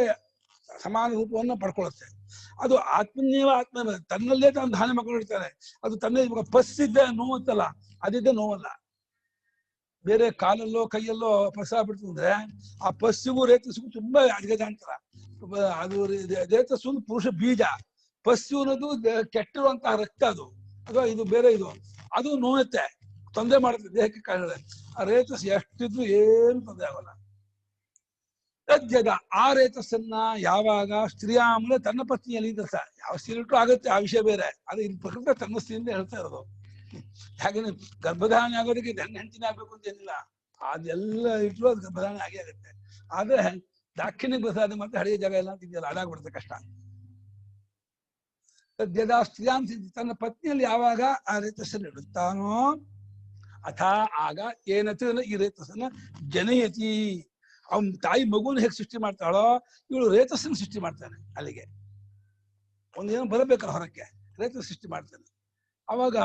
ಸಮಾನ ರೂಪವನ್ನು ಪಡ್ಕೊಳ್ಳುತ್ತೆ. ಅದು ಆತ್ಮನ್ಯವ ಆತ್ಮ ತನ್ನಲ್ಲೇ ತಾನು ಧಾನ್ಯ ಮಾಡ್ಕೊಂಡಿರ್ತಾರೆ. ಅದು ತನ್ನೇ ಇವಾಗ ಪಸ್ಸಿದ್ದೆ ನೋವುತ್ತಲ್ಲ, ಅದಿದ್ದೆ ನೋವಲ್ಲ. ಬೇರೆ ಕಾಲಲ್ಲೋ ಕೈಯಲ್ಲೋ ಪಸ್ ಆಗ್ಬಿಡ್ತು ಅಂದ್ರೆ ಆ ಪಸ್ಸಿಗೂ ರೇತಸ್ಸಿಗೂ ತುಂಬಾ ಅಡ್ಗದಾಂತರ. ಅದು ರೇತಸ್ಸು ಪುರುಷ ಬೀಜ, ಪಸ್ಸು ಅನ್ನೋದು ಕೆಟ್ಟಿರುವಂತಹ ರಕ್ತ. ಅದು ಅಥವಾ ಇದು ಬೇರೆ, ಇದು ಅದು ನೋವುತ್ತೆ, ತೊಂದರೆ ಮಾಡುತ್ತೆ ದೇಹಕ್ಕೆ. ಕಾರಣ ಆ ರೇತಸ್ ಎಷ್ಟಿದ್ರು ಏನು ತೊಂದರೆ ಆಗೋಲ್ಲ. ತದ್ಯದ ಆ ರೇತಸ್ಸನ್ನ ಯಾವಾಗ ಸ್ತ್ರೀಯ ಆಮೇಲೆ ತನ್ನ ಪತ್ನಿಯಲ್ಲಿ ಅಂತ ಯಾವ ಸ್ತ್ರೀಲಿಟ್ರು ಆಗುತ್ತೆ, ಆ ವಿಷಯ ಬೇರೆ. ಅದು ಇಲ್ಲಿ ಪ್ರಕೃತ ತನ್ನ ಸ್ತ್ರೀಯಿಂದ ಹೇಳ್ತಾ ಇರೋದು. ಹಾಗೇನೆ ಗರ್ಭಧಾರಣೆ ಆಗೋದಕ್ಕೆ ಹೆಂಡತಿನೇ ಆಗ್ಬೇಕು ಅಂತ ಏನಿಲ್ಲ. ಅದೆಲ್ಲ ಇಟ್ರು ಅದು ಗರ್ಭಧಾರಣೆ ಆಗೇ ಆಗುತ್ತೆ. ಆದ್ರೆ ದಾಕ್ಷಿಣ್ಯ ಪ್ರಸಾದ ಮತ್ತೆ ಹಳೆಯ ಜಾಗ ಎಲ್ಲ ಅಂತ ಇದೆಯಲ್ಲ, ಅದಾಗ್ಬಿಡುತ್ತೆ ಕಷ್ಟ. ತದ್ಯದ ಸ್ತ್ರೀಯಾಂತ ತನ್ನ ಪತ್ನಿಯಲ್ಲಿ ಯಾವಾಗ ಆ ರೇತಸ್ಸನ್ನು ಇಡುತ್ತಾನೋ ಅಥ ಆಗ ಏನತ ಈ ರೇತಸ್ಸನ್ನ ಜನಯತಿ. ಅವನ್ ತಾಯಿ ಮಗುನ ಹೇಗೆ ಸೃಷ್ಟಿ ಮಾಡ್ತಾಳೋ ಇವಳು ರೇತಸ್ಸನ್ನು ಸೃಷ್ಟಿ ಮಾಡ್ತಾನೆ. ಅಲ್ಲಿಗೆ ಒಂದೇನೋ ಬರಬೇಕಲ್ಲ ಹೊರಕ್ಕೆ, ರೇತಸ್ ಸೃಷ್ಟಿ ಮಾಡ್ತಾನೆ. ಅವಾಗ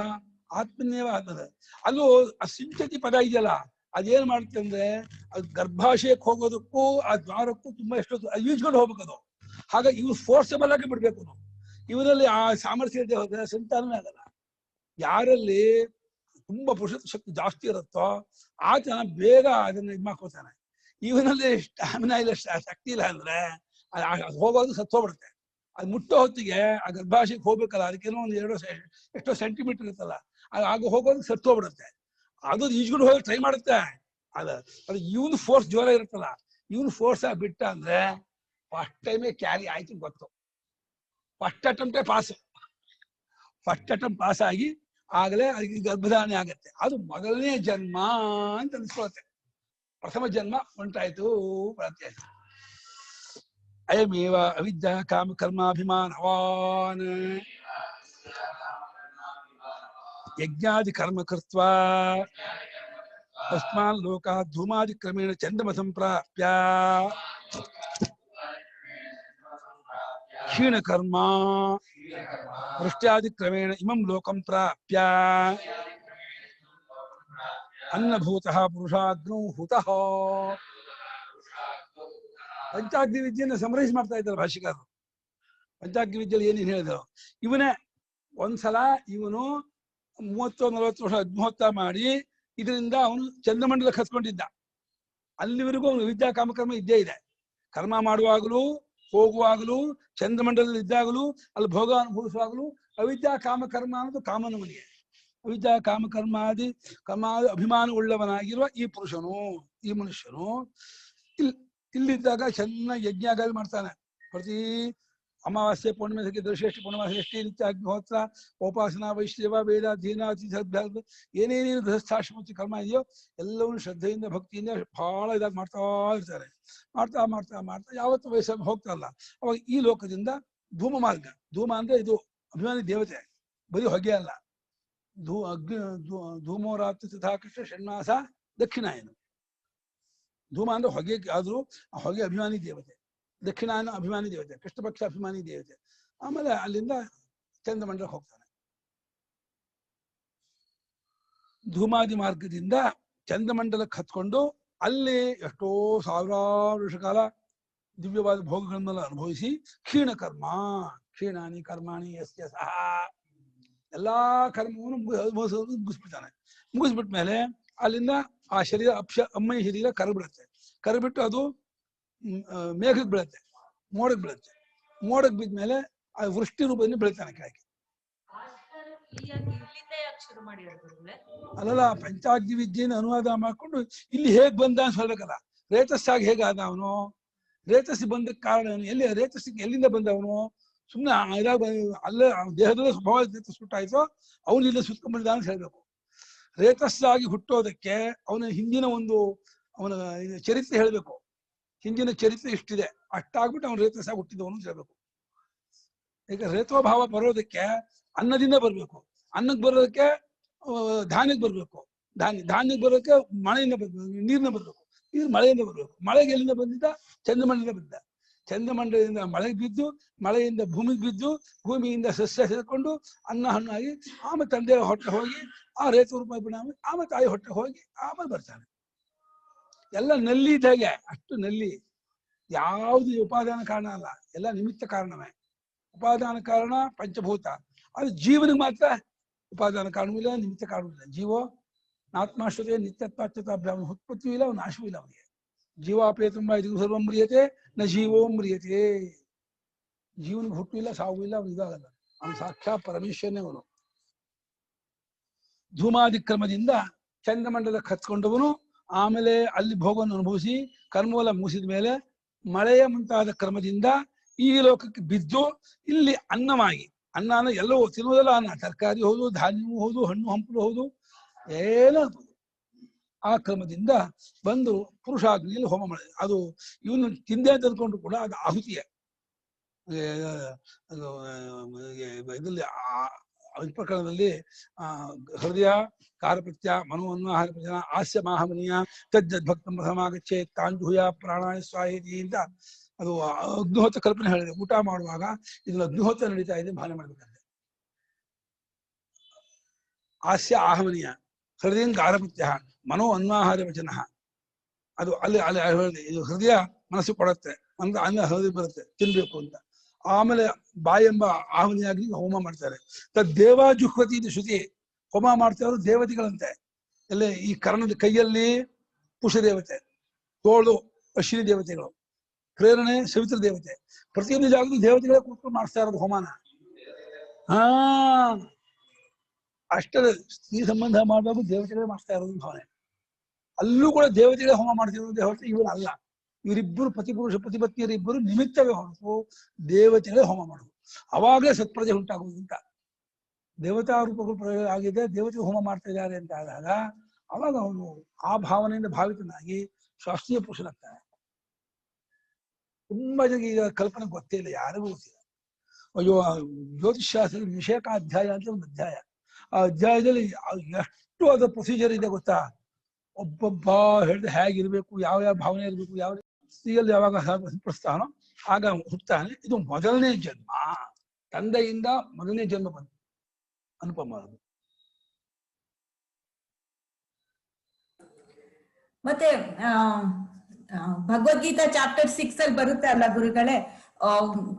ಆತ್ಮನ್ಯವ ಆಗ್ತದೆ. ಅಲ್ಲೂ ಆ ಸಿಂಚತಿ ಪದ ಇದೆಯಲ್ಲ, ಅದೇನ್ ಮಾಡುತ್ತೆ ಅಂದ್ರೆ ಅದು ಗರ್ಭಾಶಯಕ್ಕೆ ಹೋಗೋದಕ್ಕೂ ಆ ದ್ವಾರಕ್ಕೂ ತುಂಬಾ ಎಷ್ಟೊತ್ತು ಈಜ್ಕೊಂಡು ಹೋಗ್ಬೇಕು ಅದು. ಹಾಗಾಗಿ ಇವ್ರು ಫೋರ್ಸಬಲ್ ಆಗಿ ಬಿಡ್ಬೇಕು. ಇವರಲ್ಲಿ ಆ ಸಾಮರ್ಥ್ಯ ಇದೆ ಹೋದ್ರೆ ಸಂತಾನವೇ ಆಗಲ್ಲ. ಯಾರಲ್ಲಿ ತುಂಬಾ ಪುರುಷ ಶಕ್ತಿ ಜಾಸ್ತಿ ಇರುತ್ತೋ ಆತನ ಬೇಗ ಅದನ್ನ ಇದ್ ಮಾಡ್ಕೋತಾನೆ. ಇವನಲ್ಲಿ ಸ್ಟಾಮಿನಾ ಇಲ್ಲ, ಶಕ್ತಿ ಇಲ್ಲ ಅಂದ್ರೆ ಹೋಗೋದು ಸತ್ತೋಗ್ಬಿಡುತ್ತೆ. ಅದು ಮುಟ್ಟೋ ಹೊತ್ತಿಗೆ ಆ ಗರ್ಭಾಶಯಕ್ಕೆ ಹೋಗ್ಬೇಕಲ್ಲ, ಅದಕ್ಕೇನೋ ಒಂದು ಎಷ್ಟೋ ಸೆಂಟಿಮೀಟರ್ ಇರುತ್ತಲ್ಲ, ಆಗ ಹೋಗೋದು ಸತ್ತೋಗ್ಬಿಡುತ್ತೆ. ಅದು ಈಜ್ಕೊಂಡು ಹೋಗಿ ಟ್ರೈ ಮಾಡುತ್ತೆ. ಅದು ಇವನು ಫೋರ್ಸ್ ಜೋರ ಇರುತ್ತಲ್ಲ, ಇವನು ಫೋರ್ಸ್ ಆಗಿ ಬಿಟ್ಟ ಅಂದ್ರೆ ಫಸ್ಟ್ ಟೈಮೇ ಕ್ಯಾರಿ ಆಯ್ತು ಗೊತ್ತು. ಫಸ್ಟ್ ಅಟೆಂಪ್ಟೇ ಪಾಸ್. ಫಸ್ಟ್ ಅಟೆಂಪ್ಟ್ ಪಾಸ್ ಆಗಿ ಆಗಲೇ ಅದಕ್ಕೆ ಗರ್ಭಧಾರಣೆ ಆಗತ್ತೆ. ಅದು ಮೊದಲನೇ ಜನ್ಮ ಅಂತ ಅನ್ಸ್ಕೊಳತ್ತೆ. ಪ್ರಥಮ ಜನ್ಮ ಉಂಟಾಯ್ತು ಪ್ರತ್ಯೇಕ. ಅಯಮೇವ ಅವಿದ್ಯಾ ಕಾಮ ಕರ್ಮಾಭಿಮಾನವಾನ್ ಯಜ್ಞಾದಿ ಕರ್ಮ ಕೃತ್ವಾ ತಸ್ಮಾನ್ ಲೋಕ ಧೂಮಾದಿಕ್ರಮೇಣ ಚಂದಮ ಸಂಪ್ರಾಪ್ಯ ಕ್ಷೀಣಕರ್ಮ ವೃಷ್ಟ್ಯಾದಿಕ್ರಮೇಣ ಇಮಂ ಲೋಕಂ ಪ್ರಾಪ್ಯ ಅನ್ನಭೂತಃ ಪುರುಷಾಗ್ನೋ ಹುತಃ. ಪಂಚಾಗ್ನಿ ವಿದ್ಯೆಯನ್ನು ಸಮರೈಸ್ ಮಾಡ್ತಾ ಇದ್ದಾರೆ ಭಾಷಿಕಾರರು. ಪಂಚಾಗ್ನಿ ವಿದ್ಯೆಯಲ್ಲಿ ಏನೇನು ಹೇಳಿದ್ರು, ಇವನೇ ಒಂದ್ಸಲ ಇವನು 30-40 ವರ್ಷ ಅಗ್ನಿಹೋತ್ರ ಮಾಡಿ ಇದರಿಂದ ಅವನು ಚಂದ್ರಮಂಡಲ ಹತ್ಕೊಂಡಿದ್ದ. ಅಲ್ಲಿವರೆಗೂ ಅವನು ವಿದ್ಯಾ ಕಾಮಕರ್ಮ ಇದ್ದೇ ಇದೆ. ಕರ್ಮ ಮಾಡುವಾಗಲೂ ಹೋಗುವಾಗಲೂ ಚಂದ್ರಮಂಡಲದಲ್ಲಿ ಇದ್ದಾಗಲೂ ಅಲ್ಲಿ ಭೋಗ ಅನುಭವಿಸುವಾಗಲೂ ಅವಿದ್ಯಾ ಕಾಮಕರ್ಮ ಅನ್ನೋದು ಕಾಮನವನಿಗೆ. ಅವಿದ್ಯಾ ಕಾಮಕರ್ಮಾದಿ ಅಭಿಮಾನ ಉಳ್ಳವನಾಗಿರುವ ಈ ಪುರುಷನು, ಈ ಮನುಷ್ಯನು ಇಲ್ಲಿದ್ದಾಗ ಚೆನ್ನಾಗಿ ಯಜ್ಞಾಗಾದಿ ಮಾಡ್ತಾನೆ. ಪ್ರತಿ ಅಮಾವಾಸ್ಯೆ ಪೂರ್ಣಿಮೆ ಶ್ರೇಷ್ಠ ಪೂರ್ಣಿಮಾ ಷಷ್ಠಿ ನಿತ್ಯ ಅಗ್ನಿಹೋತ್ರ ಉಪಾಸನಾ ವೈಷ್ಣವ ವೇದ ಅಧ್ಯಯನ ಏನೇನೇನು ಗೃಹಸ್ಥಾಶ್ರಮಿ ಕರ್ಮ ಇದೆಯೋ ಎಲ್ಲವನ್ನೂ ಶ್ರದ್ಧೆಯಿಂದ ಭಕ್ತಿಯಿಂದ ಬಹಳ ಇದಾಗಿ ಮಾಡ್ತಾ ಇರ್ತಾರೆ. ಮಾಡ್ತಾ ಮಾಡ್ತಾ ಮಾಡ್ತಾ ಯಾವತ್ತು ವಯಸ್ಸನ್ನು ಹೋಗ್ತಾರಲ್ಲ ಅವಾಗ ಈ ಲೋಕದಿಂದ ಧೂಮ ಮಾರ್ಗ. ಧೂಮ ಅಂದ್ರೆ ಇದು ಅಭಿಮಾನಿ ದೇವತೆ, ಬರೀ ಹೊಗೆ ಅಲ್ಲ. ಧೂಮೋ ರಾತ್ರಿ ತಥಾಕೃಷ್ಣ ಷಣ್ಮಾಸ ದಕ್ಷಿಣಾಯನ. ಧೂಮ ಅಂದ್ರೆ ಹೊಗೆ ಆದ್ರೂ ಆ ಹೊಗೆ ಅಭಿಮಾನಿ ದೇವತೆ, ದಕ್ಷಿಣಾಯನ ಅಭಿಮಾನಿ ದೇವತೆ, ಕೃಷ್ಣ ಪಕ್ಷ ಅಭಿಮಾನಿ ದೇವತೆ. ಆಮೇಲೆ ಅಲ್ಲಿಂದ ಚಂದ್ರಮಂಡಲಕ್ಕೆ ಹೋಗ್ತಾನೆ. ಧೂಮಾದಿ ಮಾರ್ಗದಿಂದ ಚಂದ್ರಮಂಡಲಕ್ಕೆ ಹತ್ಕೊಂಡು ಅಲ್ಲಿ ಎಷ್ಟೋ ಸಾವಿರಾರು ವರ್ಷ ಕಾಲ ದಿವ್ಯವಾದ ಭೋಗಗಳನ್ನೆಲ್ಲ ಅನುಭವಿಸಿ ಕ್ಷೀಣಕರ್ಮ ಕ್ಷೀಣಾನಿ ಕರ್ಮಾಣಿ ಯಸ್ಯ ಸಹ ಎಲ್ಲಾ ಕರ್ಮವನ್ನು ಮುಗಿಸ್ಬಿಡ್ತಾನೆ. ಮುಗಿಸ್ಬಿಟ್ಮೇಲೆ ಅಲ್ಲಿಂದ ಆ ಶರೀರ ಅಮ್ಮಯ್ಯ ಶರೀರ ಕರಬಿಡುತ್ತೆ. ಕರಬಿಟ್ಟು ಅದು ಮೇಘಕ್ಕೆ ಬೀಳುತ್ತೆ, ಮೋಡಕ್ಕೆ ಬೀಳುತ್ತೆ. ಮೋಡಕ್ಕೆ ಬಿದ್ಮೇಲೆ ಆ ವೃಷ್ಟಿ ರೂಪದಲ್ಲಿ ಬೆಳಿತಾನೆ ಕೆಳಗೆ. ಅಲ್ಲಲ್ಲ, ಪಂಚಾಗ್ನಿ ವಿದ್ಯೆಯನ್ನು ಅನುವಾದ ಮಾಡ್ಕೊಂಡು ಇಲ್ಲಿ ಹೇಗ್ ಬಂದ ಅಂತ ಹೇಳ್ಬೇಕಲ್ಲ. ರೇತಸ್ಸಾಗಿ ಹೇಗಾದ ಅವನು? ರೇತಸ್ಸಿ ಬಂದಕ್ಕೆ ಕಾರಣ ಏನು? ಎಲ್ಲಿ ರೇತಸ್ಸಿಗೆ ಎಲ್ಲಿಂದ ಬಂದ ಅವನು? ಸುಮ್ಮನೆ ಅಲ್ಲೇ ದೇಹದಲ್ಲೇ ಸ್ವಭಾವ ರೇತಸ್ ಹುಟ್ಟಾಯ್ತೋ ಅವನು ಇಲ್ಲ ಸುತ್ಕೊಂಡ್ಬಂದ ಅಂತ ಹೇಳ್ಬೇಕು. ರೇತಸ್ಸಾಗಿ ಹುಟ್ಟೋದಕ್ಕೆ ಅವನ ಹಿಂದಿನ ಅವನ ಚರಿತ್ರೆ ಹೇಳ್ಬೇಕು. ಹಿಂದಿನ ಚರಿತ್ರೆ ಇಷ್ಟಿದೆ, ಅಷ್ಟಾಗ್ಬಿಟ್ಟು ಅವನು ರೇತಸ್ಸಾಗಿ ಹುಟ್ಟಿದವನು ಅಂತ ಹೇಳ್ಬೇಕು. ಈಗ ರೇತೋಭಾವ ಬರೋದಕ್ಕೆ ಅನ್ನದಿಂದ ಬರ್ಬೇಕು, ಅನ್ನಕ್ಕೆ ಬರೋದಕ್ಕೆ ಧಾನ್ಯಕ್ಕೆ ಬರ್ಬೇಕು, ಧಾನ್ಯಕ್ಕೆ ಬರೋದಕ್ಕೆ ಮಳೆಯಿಂದ ಬರ್ಬೇಕು, ನೀರಿನ ಬರ್ಬೇಕು, ನೀರು ಮಳೆಯಿಂದ ಬರ್ಬೇಕು. ಮಳೆಗೆ ಎಲ್ಲಿಂದ ಬಂದಿದ್ದ? ಚಂದ್ರಮಂಡಲದಿಂದ ಬಂದಿದ್ದ. ಚಂದ್ರಮಂಡಲದಿಂದ ಮಳೆಗೆ ಬಿದ್ದು, ಮಳೆಯಿಂದ ಭೂಮಿಗೆ ಬಿದ್ದು, ಭೂಮಿಯಿಂದ ಸಸ್ಯ ಸೇರ್ಕೊಂಡು ಅನ್ನ ಹಣ್ಣಾಗಿ ಆಮೇಲೆ ತಂದೆಯ ಹೊಟ್ಟೆ ಹೋಗಿ ಆ ರೇತು ರೂಪ ಪರಿಣಾಮ ಆಮೇಲೆ ತಾಯಿ ಹೊಟ್ಟೆ ಹೋಗಿ ಆಮೇಲೆ ಬರ್ತಾನೆ. ಎಲ್ಲ ನಲ್ಲಿ ಇದ್ದಾಗೆ, ಅಷ್ಟು ನಲ್ಲಿ. ಯಾವುದು ಉಪಾದಾನ ಕಾರಣ ಅಲ್ಲ, ಎಲ್ಲ ನಿಮಿತ್ತ ಕಾರಣವೇ. ಉಪಾದಾನ ಕಾರಣ ಪಂಚಭೂತ, ಅದು ಜೀವನಿಗೆ ಮಾತ್ರ ಉಪಾದಾನ ಕಾರಣವೂ ಇಲ್ಲ, ನಿಮಿತ್ತ ಕಾರಣವೂ ಇಲ್ಲ. ಜೀವೋ ನಾತ್ಮಾಶ್ವತೆ ನಿತ್ಯತ್ವಾಚ್ಯತ ಬ್ರಾಹ್ಮಣ ಉತ್ಪತ್ತಿಯೂ ಇಲ್ಲ, ಅವನು ನಾಶವೂ ಇಲ್ಲ ಅವನಿಗೆ. ಜೀವಾಪೇ ತುಂಬ ಇದು ಸರ್ವ ಮ್ರಿಯತೆ ನ ಜೀವೋ ಮ್ರಿಯತೆ. ಜೀವನಿಗೆ ಹುಟ್ಟು ಇಲ್ಲ, ಸಾವು ಇಲ್ಲ, ಅವನು ಇದಾಗಲ್ಲ. ಅವನು ಸಾಕ್ಷಾತ್ ಪರಮೇಶ್ವರನೇ ಅವನು. ಧೂಮಾದಿಕ್ರಮದಿಂದ ಚಂದ್ರಮಂಡಲಕ್ಕೆ ಹತ್ಕೊಂಡವನು ಆಮೇಲೆ ಅಲ್ಲಿ ಭೋಗವನ್ನು ಅನುಭವಿಸಿ ಕರ್ಮವಲ್ಲ ಮುಗಿಸಿದ ಮೇಲೆ ಮಳೆಯ ಮುಂತಾದ ಕ್ರಮದಿಂದ ಈ ಲೋಕಕ್ಕೆ ಬಿದ್ದು ಇಲ್ಲಿ ಅನ್ನವಾಗಿ, ಅನ್ನ ಎಲ್ಲವೂ ತಿನ್ನುವುದಲ್ಲ ಅನ್ನ, ತರಕಾರಿ ಹೌದು, ಧಾನ್ಯವೂ ಹೌದು, ಹಣ್ಣು ಹಂಪಲು ಹೌದು, ಏನೋ ಆ ಕ್ರಮದಿಂದ ಬಂದು ಪುರುಷಾಗ್ನಿಯಲ್ಲಿ ಹೋಮ ಮಾಡಿದೆ. ಅದು ಇವನು ತಿಂದೆ ಅಂತ ಅಂದ್ಕೊಂಡು ಕೂಡ ಅದು ಆಹುತಿಯೇ. ಇದರಲ್ಲಿ ಪ್ರಕರಣದಲ್ಲಿ ಹೃದಯ ಕಾರ್ಪತ್ಯ ಮನೋನ್ನ ಹರಿಪಜನ ಹಾಸ್ಯ ಮಾಹಮನೀಯ ತಜ್ಜದ್ಭಕ್ತಂ ಪ್ರಥಮಾಗಚ್ಚೆ ತಾಂಜುಹುಯ ಪ್ರಾಣಾಯ ಸ್ವಾಹೇತಿ ಅಂತ ಅದು ಅಗ್ನಿಹೋತ್ರ ಕಲ್ಪನೆ ಹೇಳಿದೆ. ಊಟ ಮಾಡುವಾಗ ಇದನ್ನ ಅಗ್ನಿಹೋತ್ರ ನಡೀತಾ ಇದೆ, ಭಾವನೆ ಮಾಡ್ಬೇಕಂತೆ. ಹಾಸ್ಯ ಆಹಮನೀಯ ಹೃದಯ ಗಾರಪತ್ಯ ಮನೋ ಅನ್ವಾಹಾರ ವಚನ, ಅದು ಅಲ್ಲಿ ಅಲ್ಲಿ ಇದು ಹೃದಯ ಮನಸ್ಸು ಕೊಡುತ್ತೆ ಅಂತ, ಅನ್ನ ಹೃದಯ ಬರುತ್ತೆ ತಿನ್ಬೇಕು ಅಂತ. ಆಮೇಲೆ ಬಾಯಿ ಎಂಬ ಆಹ್ವಾನಿಯಾಗಿ ಹೋಮ ಮಾಡ್ತಾರೆ. ದೇವಾಜುಹ್ವತಿ ಇದು ಶ್ರುತಿ. ಹೋಮ ಮಾಡ್ತಾರೋ ದೇವತೆಗಳಂತೆ. ಎಲ್ಲೇ ಈ ಕರ್ಣದ ಕೈಯಲ್ಲಿ ಪುಷದೇವತೆ, ತೋಳು ಅಶ್ವಿನಿ ದೇವತೆಗಳು, ಪ್ರೇರಣೆ ಸವಿತ್ರ ದೇವತೆ. ಪ್ರತಿಯೊಂದು ಜಾಗದಲ್ಲಿ ದೇವತೆಗಳೇ ಕೂತ್ಕೊಂಡು ಮಾಡಿಸ್ತಾ ಇರೋದು ಹೋಮಾನ. ಅಷ್ಟೇ ಸ್ತ್ರೀ ಸಂಬಂಧ ಮಾಡುವಾಗ ದೇವತೆಗಳೇ ಮಾಡಿಸ್ತಾ ಇರೋದು ಭಾವನೆ. ಅಲ್ಲೂ ಕೂಡ ದೇವತೆಗಳೇ ಹೋಮ ಮಾಡ್ತಿರೋದು ಹೊರತು ಇವನು ಅಲ್ಲ. ಇವರಿಬ್ಬರು ಪತಿಪುರುಷ ಪತಿಪತ್ನಿಯರಿಬ್ಬರು ನಿಮಿತ್ತವೇ ಹೊರತು ದೇವತೆಗಳೇ ಹೋಮ ಮಾಡುವುದು. ಅವಾಗಲೇ ಸತ್ಪ್ರಜೆ ಉಂಟಾಗುವುದು ಅಂತ. ದೇವತಾ ರೂಪಗಳು ಪ್ರಯೋಗ ಆಗಿದೆ, ದೇವತೆ ಹೋಮ ಮಾಡ್ತಾ ಇದ್ದಾರೆ ಅಂತ ಆದಾಗ ಅವಾಗ ಅವನು ಆ ಭಾವನೆಯಿಂದ ಭಾವಿತನಾಗಿ ಶಾಸ್ತ್ರೀಯ ಪುರುಷನಾಗ್ತಾನೆ. ತುಂಬಾ ಜನ ಈಗ ಕಲ್ಪನೆ ಗೊತ್ತೇ ಇಲ್ಲ, ಯಾರಿಗೂ ಗೊತ್ತಿಲ್ಲ. ಅಯ್ಯೋ, ಜ್ಯೋತಿಷ್ಶಾಸ್ತ್ರ ವಿಷಯಕಾಧ್ಯಾಯ ಅಂತ ಒಂದು ಅಧ್ಯಾಯ. ಆ ಅಧ್ಯಾಯದಲ್ಲಿ ಎಷ್ಟು ಅದರ ಪ್ರೊಸೀಜರ್ ಇದೆ ಗೊತ್ತಾ? ಒಬ್ಬೊಬ್ಬ ಹೇಳಿದ್ರೆ ಹೇಗಿರ್ಬೇಕು, ಯಾವ ಯಾವ ಭಾವನೆ ಇರ್ಬೇಕು, ಯಾವ ಸ್ತ್ರೀಯಲ್ಲಿ ಯಾವಾಗ ಪ್ರಸ್ಥಾನೋ ಆಗ ಹುಟ್ಟುತ್ತಾನೆ. ಇದು ಮೊದಲನೇ ಜನ್ಮ, ತಂದೆಯಿಂದ ಮೊದಲನೇ ಜನ್ಮ ಬಂತು. ಅನುಪಮ. ಮತ್ತೆ ಭಗವದ್ಗೀತಾ ಚಾಪ್ಟರ್ 6 ಅಲ್ಲಿ ಬರುತ್ತೆ ಅಲ್ಲ ಗುರುಗಳೇ,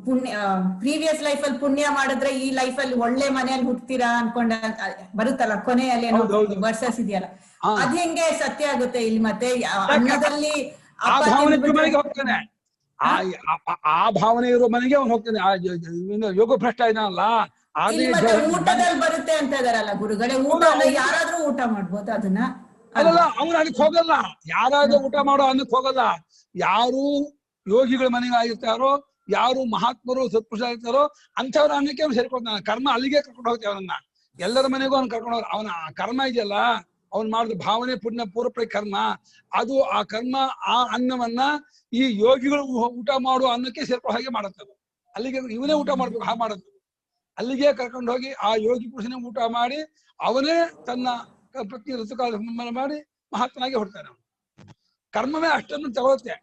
ಪುಣ್ಯ ಪ್ರೀವಿಯಸ್ ಲೈಫ್ ಅಲ್ಲಿ ಪುಣ್ಯ ಮಾಡಿದ್ರೆ ಈ ಲೈಫ್ ಅಲ್ಲಿ ಒಳ್ಳೆ ಮನೆಯಲ್ಲಿ ಹುಡ್ತೀರಾ ಅನ್ಕೊಂಡ ಬರುತ್ತಲ್ಲ, ಕೊನೆಯಲ್ಲಿ ವರ್ಸಸ್ ಇದೆಯಲ್ಲ, ಅದ್ ಹೆಂಗೆ ಸತ್ಯ ಆಗುತ್ತೆ ಇಲ್ಲಿ? ಮತ್ತೆ ಅನ್ನದಲ್ಲಿ ಹೋಗ್ತಾನೆ, ಆ ಭಾವನೆ ಇರೋ ಮನೆಗೆ ಅವ್ನು ಹೋಗ್ತಾನೆ. ಯೋಗ ಭ್ರಷ್ಟ ಇದಲ್ಲ, ಊಟದಲ್ಲಿ ಬರುತ್ತೆ ಅಂತ ಇದಾರಲ್ಲ ಗುರುಗಳೇ, ಊಟ ಯಾರಾದ್ರೂ ಊಟ ಮಾಡ್ಬೋದು ಅದನ್ನ? ಅಲ್ಲಲ್ಲ, ಅವ್ನು ಅದಕ್ಕೆ ಹೋಗಲ್ಲ. ಯಾರಾದ್ರೂ ಊಟ ಮಾಡೋ ಅನ್ನಕ್ಕೆ ಹೋಗಲ್ಲ. ಯಾರು ಯೋಗಿಗಳ ಮನೆಗೆ ಆಗಿರ್ತಾರೋ, ಯಾರು ಮಹಾತ್ಮರು ಸತ್ಪುರುಷ ಆಗಿರ್ತಾರೋ ಅಂಥವ್ರ ಅನ್ನಕ್ಕೆ ಅವ್ನು ಸೇರ್ಕೊಳ್ತಾನೆ. ಕರ್ಮ ಅಲ್ಲಿಗೆ ಕರ್ಕೊಂಡು ಹೋಗ್ತೇವೆ ಅವನನ್ನ. ಎಲ್ಲರ ಮನೆಗೂ ಅವ್ನು ಕರ್ಕೊಂಡು ಹೋಗ. ಅವನ ಕರ್ಮ ಇದೆಯಲ್ಲ, ಅವ್ನು ಮಾಡಿದ ಭಾವನೆ ಪುಣ್ಯ ಪೂರ್ವಪ್ರಯ ಕರ್ಮ, ಅದು ಆ ಕರ್ಮ ಆ ಅನ್ನವನ್ನ ಈ ಯೋಗಿಗಳು ಊಟ ಮಾಡುವ ಅನ್ನಕ್ಕೆ ಸೇರ್ಕೊ ಹಾಗೆ ಮಾಡುತ್ತೆ. ಅಲ್ಲಿಗೆ ಇವನೇ ಊಟ ಮಾಡ್ಬೇಕು, ಹಾಗೆ ಮಾಡುತ್ತೆ. ಅಲ್ಲಿಗೆ ಕರ್ಕೊಂಡು ಹೋಗಿ ಆ ಯೋಗಿ ಪುರುಷನೇ ಊಟ ಮಾಡಿ ಅವನೇ ತನ್ನ ಪ್ರತಿ ಋತುಕಾಲ ಮಾಡಿ ಮಹಾತ್ಮನಾಗಿ ಹೊಡ್ತಾನೆ. ಅವನು ಕರ್ಮವೇ ಅಷ್ಟನ್ನು ತಗೊಳುತ್ತೆ,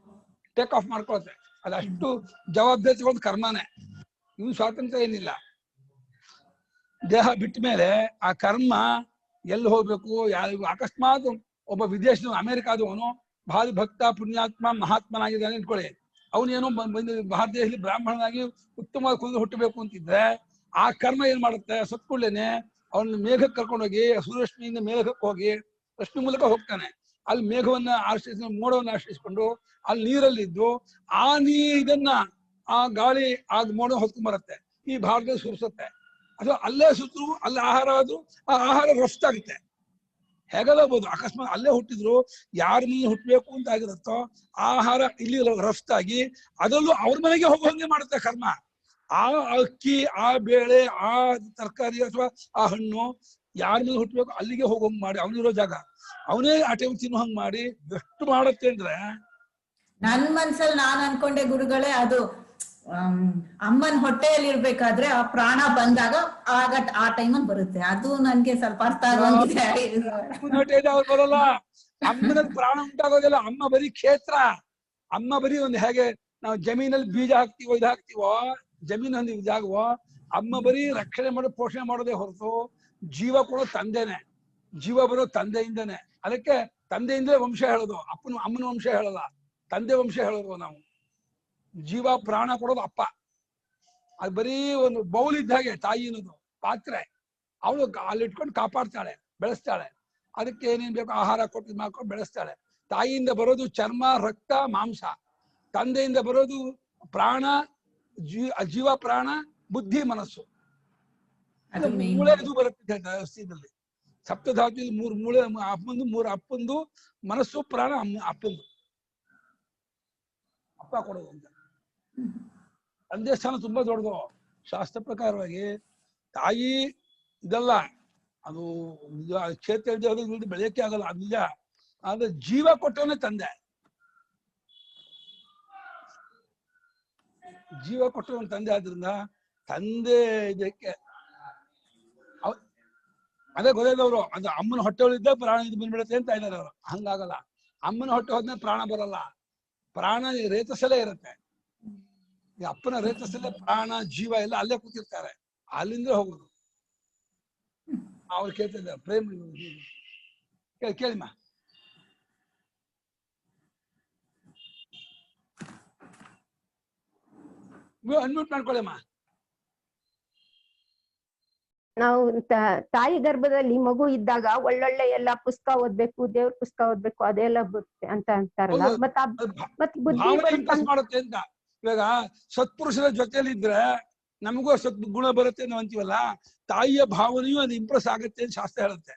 ಟೇಕ್ ಆಫ್ ಮಾಡ್ಕೊಳುತ್ತೆ. ಅದಷ್ಟು ಜವಾಬ್ದಾರಿ ತಗೊಳ್ಳೋದು ಕರ್ಮನೇ. ಇವು ಸ್ವಾತಂತ್ರ್ಯ ಏನಿಲ್ಲ. ದೇಹ ಬಿಟ್ಟ ಮೇಲೆ ಆ ಕರ್ಮ ಎಲ್ಲಿ ಹೋಗ್ಬೇಕು, ಅಕಸ್ಮಾತ್ ಒಬ್ಬ ವಿದೇಶದ ಅಮೆರಿಕಾದವನು ಭಾರಿ ಭಕ್ತ ಪುಣ್ಯಾತ್ಮ ಮಹಾತ್ಮನಾಗಿದ್ದಾನೆ ಇಟ್ಕೊಳ್ಳಿ, ಅವನೇನೋ ಭಾರತ ದೇಶದಲ್ಲಿ ಬ್ರಾಹ್ಮಣನಾಗಿ ಉತ್ತಮವಾಗಿ ಕುಡಿದು ಹುಟ್ಟಬೇಕು ಅಂತಿದ್ರೆ ಆ ಕರ್ಮ ಏನ್ ಮಾಡುತ್ತೆ, ಸತ್ಕೊಳ್ಳೇನೆ ಅವನ ಮೇಘಕ್ಕೆ ಕರ್ಕೊಂಡೋಗಿ ಸೂರ್ಯರಶ್ಮಿಯಿಂದ ಮೇಘಕ್ಕೆ ಹೋಗಿ ರಶ್ಮಿ ಮೂಲಕ ಹೋಗ್ತಾನೆ. ಅಲ್ಲಿ ಮೇಘವನ್ನ ಆಶ್ರಯಿಸಿ ಮೋಡವನ್ನು ಆಶ್ರಯಿಸ್ಕೊಂಡು ಅಲ್ಲಿ ನೀರಲ್ಲಿದ್ದು ಆ ಇದನ್ನ ಆ ಗಾಳಿ ಆ ಮೋಡ ಹೊತ್ಕೊಂಡ್ ಬರುತ್ತೆ, ಈ ಭಾರತದಲ್ಲಿ ಸುರಿಸುತ್ತೆ. ಅಥವಾ ಅಲ್ಲೇ ಸುತ್ತರು ಅಲ್ಲಿ ಆಹಾರ ಆದ್ರೂ ಆ ಆಹಾರ ರಫ್ತಾಗುತ್ತೆ. ಹೇಗಲ್ಲಬಹುದು, ಅಕಸ್ಮಾತ್ ಅಲ್ಲೇ ಹುಟ್ಟಿದ್ರು ಯಾರ ಮನೆ ಹುಟ್ಟಬೇಕು ಅಂತ ಆಗಿರುತ್ತೋ ಆಹಾರ ಇಲ್ಲಿ ರಫ್ತಾಗಿ ಅದರಲ್ಲೂ ಅವ್ರ ಮನೆಗೆ ಹೋಗುವಂಗೆ ಮಾಡುತ್ತೆ ಕರ್ಮ. ಆ ಅಕ್ಕಿ, ಆ ಬೇಳೆ, ಆ ತರಕಾರಿ ಅಥವಾ ಆ ಹಣ್ಣು ಯಾರ ಮೇಲೆ ಹುಟ್ಟಬೇಕು ಅಲ್ಲಿಗೆ ಹೋಗೋಂಗ್ ಮಾಡಿ, ಅವನಿರೋ ಜಾಗ ಅವನೇ ಆ ಟೈಮ್ ತಿನ್ನೋ ಹಂಗ್ ಮಾಡಿ ಎಷ್ಟು ಮಾಡುತ್ತೆ ಅಂದ್ರೆ. ನನ್ ಮನ್ಸಲ್ಲಿ ನಾನ್ ಅನ್ಕೊಂಡೆ ಗುರುಗಳೇ, ಅದು ಅಮ್ಮನ್ ಹೊಟ್ಟೆಯಲ್ಲಿ ಇರ್ಬೇಕಾದ್ರೆ ಆ ಪ್ರಾಣ ಬಂದಾಗ ಆಗ ಆ ಟೈಮಲ್ಲಿ ಬರುತ್ತೆ. ಅದು ನನ್ಗೆ ಸ್ವಲ್ಪ ಅರ್ಥ ಆಗೋಗಿದೆ. ಅವ್ರು ಬರಲ್ಲ, ಅಮ್ಮನ ಪ್ರಾಣ ಉಂಟಾಗೋದಿಲ್ಲ. ಅಮ್ಮ ಬರೀ ಕ್ಷೇತ್ರ. ಅಮ್ಮ ಬರೀ ಒಂದು ಹೇಗೆ ನಾವು ಜಮೀನಲ್ಲಿ ಬೀಜ ಹಾಕ್ತಿವೋ ಇದು ಹಾಕ್ತಿವೋ, ಜಮೀನ್ ಹೊಂದಿ ಜಾಗವೋ, ಅಮ್ಮ ಬರೀ ರಕ್ಷಣೆ ಮಾಡೋ ಪೋಷಣೆ ಮಾಡೋದೇ ಹೊರತು ಜೀವ ಕೊಡೋ ತಂದೆನೆ. ಜೀವ ಬರೋ ತಂದೆಯಿಂದನೇ. ಅದಕ್ಕೆ ತಂದೆಯಿಂದಲೇ ವಂಶ ಹೇಳೋದು, ಅಮ್ಮನ ವಂಶ ಹೇಳಲ್ಲ, ತಂದೆ ವಂಶ ಹೇಳೋದು ನಾವು. ಜೀವ ಪ್ರಾಣ ಕೊಡೋದು ಅಪ್ಪ. ಅದು ಬರೀ ಒಂದು ಬೌಲ್ ಇದ್ದ ಹಾಗೆ ತಾಯಿ ಅನ್ನೋದು ಪಾತ್ರೆ. ಅವಳು ಅಲ್ಲಿ ಇಟ್ಕೊಂಡು ಕಾಪಾಡ್ತಾಳೆ, ಬೆಳೆಸ್ತಾಳೆ. ಅದಕ್ಕೆ ಏನೇನ್ ಬೇಕು ಆಹಾರ ಕೊಟ್ಟು ಮಾಡ್ಕೊಂಡು ಬೆಳೆಸ್ತಾಳೆ. ತಾಯಿಯಿಂದ ಬರೋದು ಚರ್ಮ, ರಕ್ತ, ಮಾಂಸ. ತಂದೆಯಿಂದ ಬರೋದು ಪ್ರಾಣ, ಜೀವ, ಪ್ರಾಣ, ಬುದ್ಧಿ, ಮನಸ್ಸು. ಮೂಳೆ ಇದು ಬರುತ್ತೆ ಸ್ಥಿತಿಯಲ್ಲಿ. ಸಪ್ತಧಾತುವಿൽ 3 ಮೂಳೆ, ಅಪ್ಪಂದು 3 ಅಪ್ಪಂದು, ಮನಸ್ಸು, ಪ್ರಾಣ, ಅಪ್ಪಂದು. ಅಪ್ಪ ಕೊಡೋದು ಅಂತ. ತಂದೆ ಸ್ಥಾನ ತುಂಬಾ ದೊಡ್ಡದು. ಶಾಸ್ತ್ರ ಪ್ರಕಾರವಾಗಿ ತಾಯಿ ಇದಲ್ಲ, ಅದು ಕ್ಷೇತ್ರ ಬೆಳೆಯಕ್ಕೆ ಆಗಲ್ಲ, ಅದು ನಿಜ. ಆದ್ರೆ ಜೀವ ಕೊಟ್ಟವನೇ ತಂದೆ. ಜೀವ ಕೊಟ್ಟವನ ತಂದೆ. ಆದ್ರಿಂದ ತಂದೆ ಇದಕ್ಕೆ ಅದೇ ಗೊತ್ತಾದವರು ಅದು ಅಮ್ಮನ ಹೊಟ್ಟೆ ಒಳಗಿದ್ದ ಪ್ರಾಣ ಇದು ಬಂದ್ಬಿಡುತ್ತೆ ಅಂತ ಇದ್ದಾರೆ ಅವರು. ಹಂಗಾಗಲ್ಲ. ಅಮ್ಮನ ಹೊಟ್ಟೆ ಹೋದ್ಮೇಲೆ ಪ್ರಾಣ ಬರಲ್ಲ. ಪ್ರಾಣ ರೇತಸಲೇ ಇರುತ್ತೆ. ಈ ಅಪ್ಪನ ರೇತಸಲ್ಲೇ ಪ್ರಾಣ, ಜೀವ ಎಲ್ಲ ಅಲ್ಲೇ ಕೂತಿರ್ತಾರೆ. ಅಲ್ಲಿಂದ ಹೋಗುದು. ಅವ್ರು ಕೇಳ್ತಿದ್ದಾರೆ ಪ್ರೇಮ್ ಕೇಳಿಮ್ಮ. ಅನ್ಮ್ಯೂಟ್ ಮಾಡ್ಕೊಳ್ಳಿಮ್ಮ. ನಾವು ತಾಯಿ ಗರ್ಭದಲ್ಲಿ ಮಗು ಇದ್ದಾಗ ಒಳ್ಳೊಳ್ಳೆ ಎಲ್ಲ ಪುಸ್ತಕ ಓದ್ಬೇಕು, ದೇವ್ರ ಪುಸ್ತಕ ಓದ್ಬೇಕು, ಅದೆಲ್ಲ ಬರುತ್ತೆ ಅಂತ ಅಂತಾರಲ್ಲ. ಮತ್ತೆ ಮಾಡುತ್ತೆ ಅಂತ. ಇವಾಗ ಸತ್ಪುರುಷರ ಜೊತೆಲಿ ಇದ್ರೆ ನಮಗೂ ಗುಣ ಬರುತ್ತೆ ಅಂತ ಅಂತೀವಲ್ಲ, ತಾಯಿಯ ಭಾವನೆಯೂ ಅದು ಇಂಪ್ರೆಸ್ ಆಗುತ್ತೆ ಅಂತ ಶಾಸ್ತ್ರ ಹೇಳುತ್ತೆ.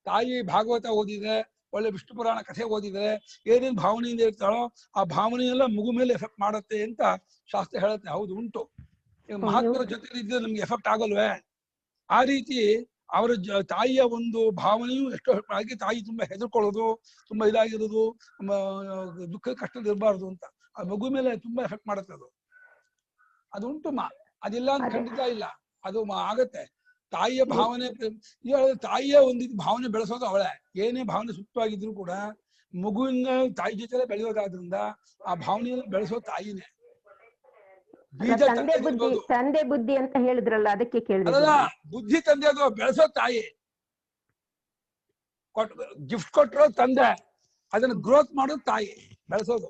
ತಾಯಿ ಭಾಗವತ ಓದಿದ್ರೆ, ಒಳ್ಳೆ ವಿಷ್ಣು ಪುರಾಣ ಕಥೆ ಓದಿದ್ರೆ, ಏನೇನ್ ಭಾವನೆಯಿಂದ ಇರ್ತಾಳೋ ಆ ಭಾವನೆಯೆಲ್ಲ ಮಗು ಮೇಲೆ ಎಫೆಕ್ಟ್ ಮಾಡುತ್ತೆ ಅಂತ ಶಾಸ್ತ್ರ ಹೇಳುತ್ತೆ. ಹೌದು, ಉಂಟು. ಈಗ ಮಹಾತ್ಮರ ಜೊತೆಲಿ ಇದ್ರೆ ನಮ್ಗೆ ಎಫೆಕ್ಟ್ ಆಗಲ್ವೇ? ಆ ರೀತಿ ಅವರ ತಾಯಿಯ ಒಂದು ಭಾವನೆಯು ಎಷ್ಟೋ ಹಾಗೆ ತಾಯಿ ತುಂಬಾ ಹೆದರ್ಕೊಳ್ಳೋದು, ತುಂಬಾ ಇದಾಗಿರೋದು, ದುಃಖ ಕಷ್ಟದಲ್ಲಿ ಇರಬಾರ್ದು ಅಂತ ಆ ಮಗು ಮೇಲೆ ತುಂಬಾ ಎಫೆಕ್ಟ್ ಮಾಡುತ್ತೆ. ಅದು ಉಂಟು. ಅದಿಲ್ಲ ಅಂತ ಖಂಡಿತ ಇಲ್ಲ, ಅದು ಆಗತ್ತೆ. ತಾಯಿಯ ಭಾವನೆ ತಾಯಿಯ ಒಂದಿದ್ದು ಭಾವನೆ ಬೆಳೆಸೋದು ಅವಳೆ. ಏನೇ ಭಾವನೆ ಸುಪ್ತವಾಗಿದ್ರು ಕೂಡ ಮಗುವಿನ ತಾಯಿ ಜೊತೆ ಬೆಳೆಯೋದಾದ್ರಿಂದ ಆ ಭಾವನೆಯನ್ನು ಬೆಳೆಸೋದು ತಾಯಿನೇ. ಬೀಜ ತಂದೆ ಬುದ್ಧಿ ಅಂತ ಹೇಳಿದ್ರಲ್ಲ, ಅದಕ್ಕೆ ಕೇಳಿದ್ರೆ. ಅಲ್ಲ, ಬುದ್ಧಿ ತಂದೆ ಅದು ಬೆಳೆಸೋ ತಾಯಿ. ಗಿಫ್ಟ್ ಕೊಟ್ಟರೋ ತಂದೆ, ಅದನ್ನ ಗ್ರೋತ್ ಮಾಡೋದು ತಾಯಿ, ಬೆಳೆಸೋದು.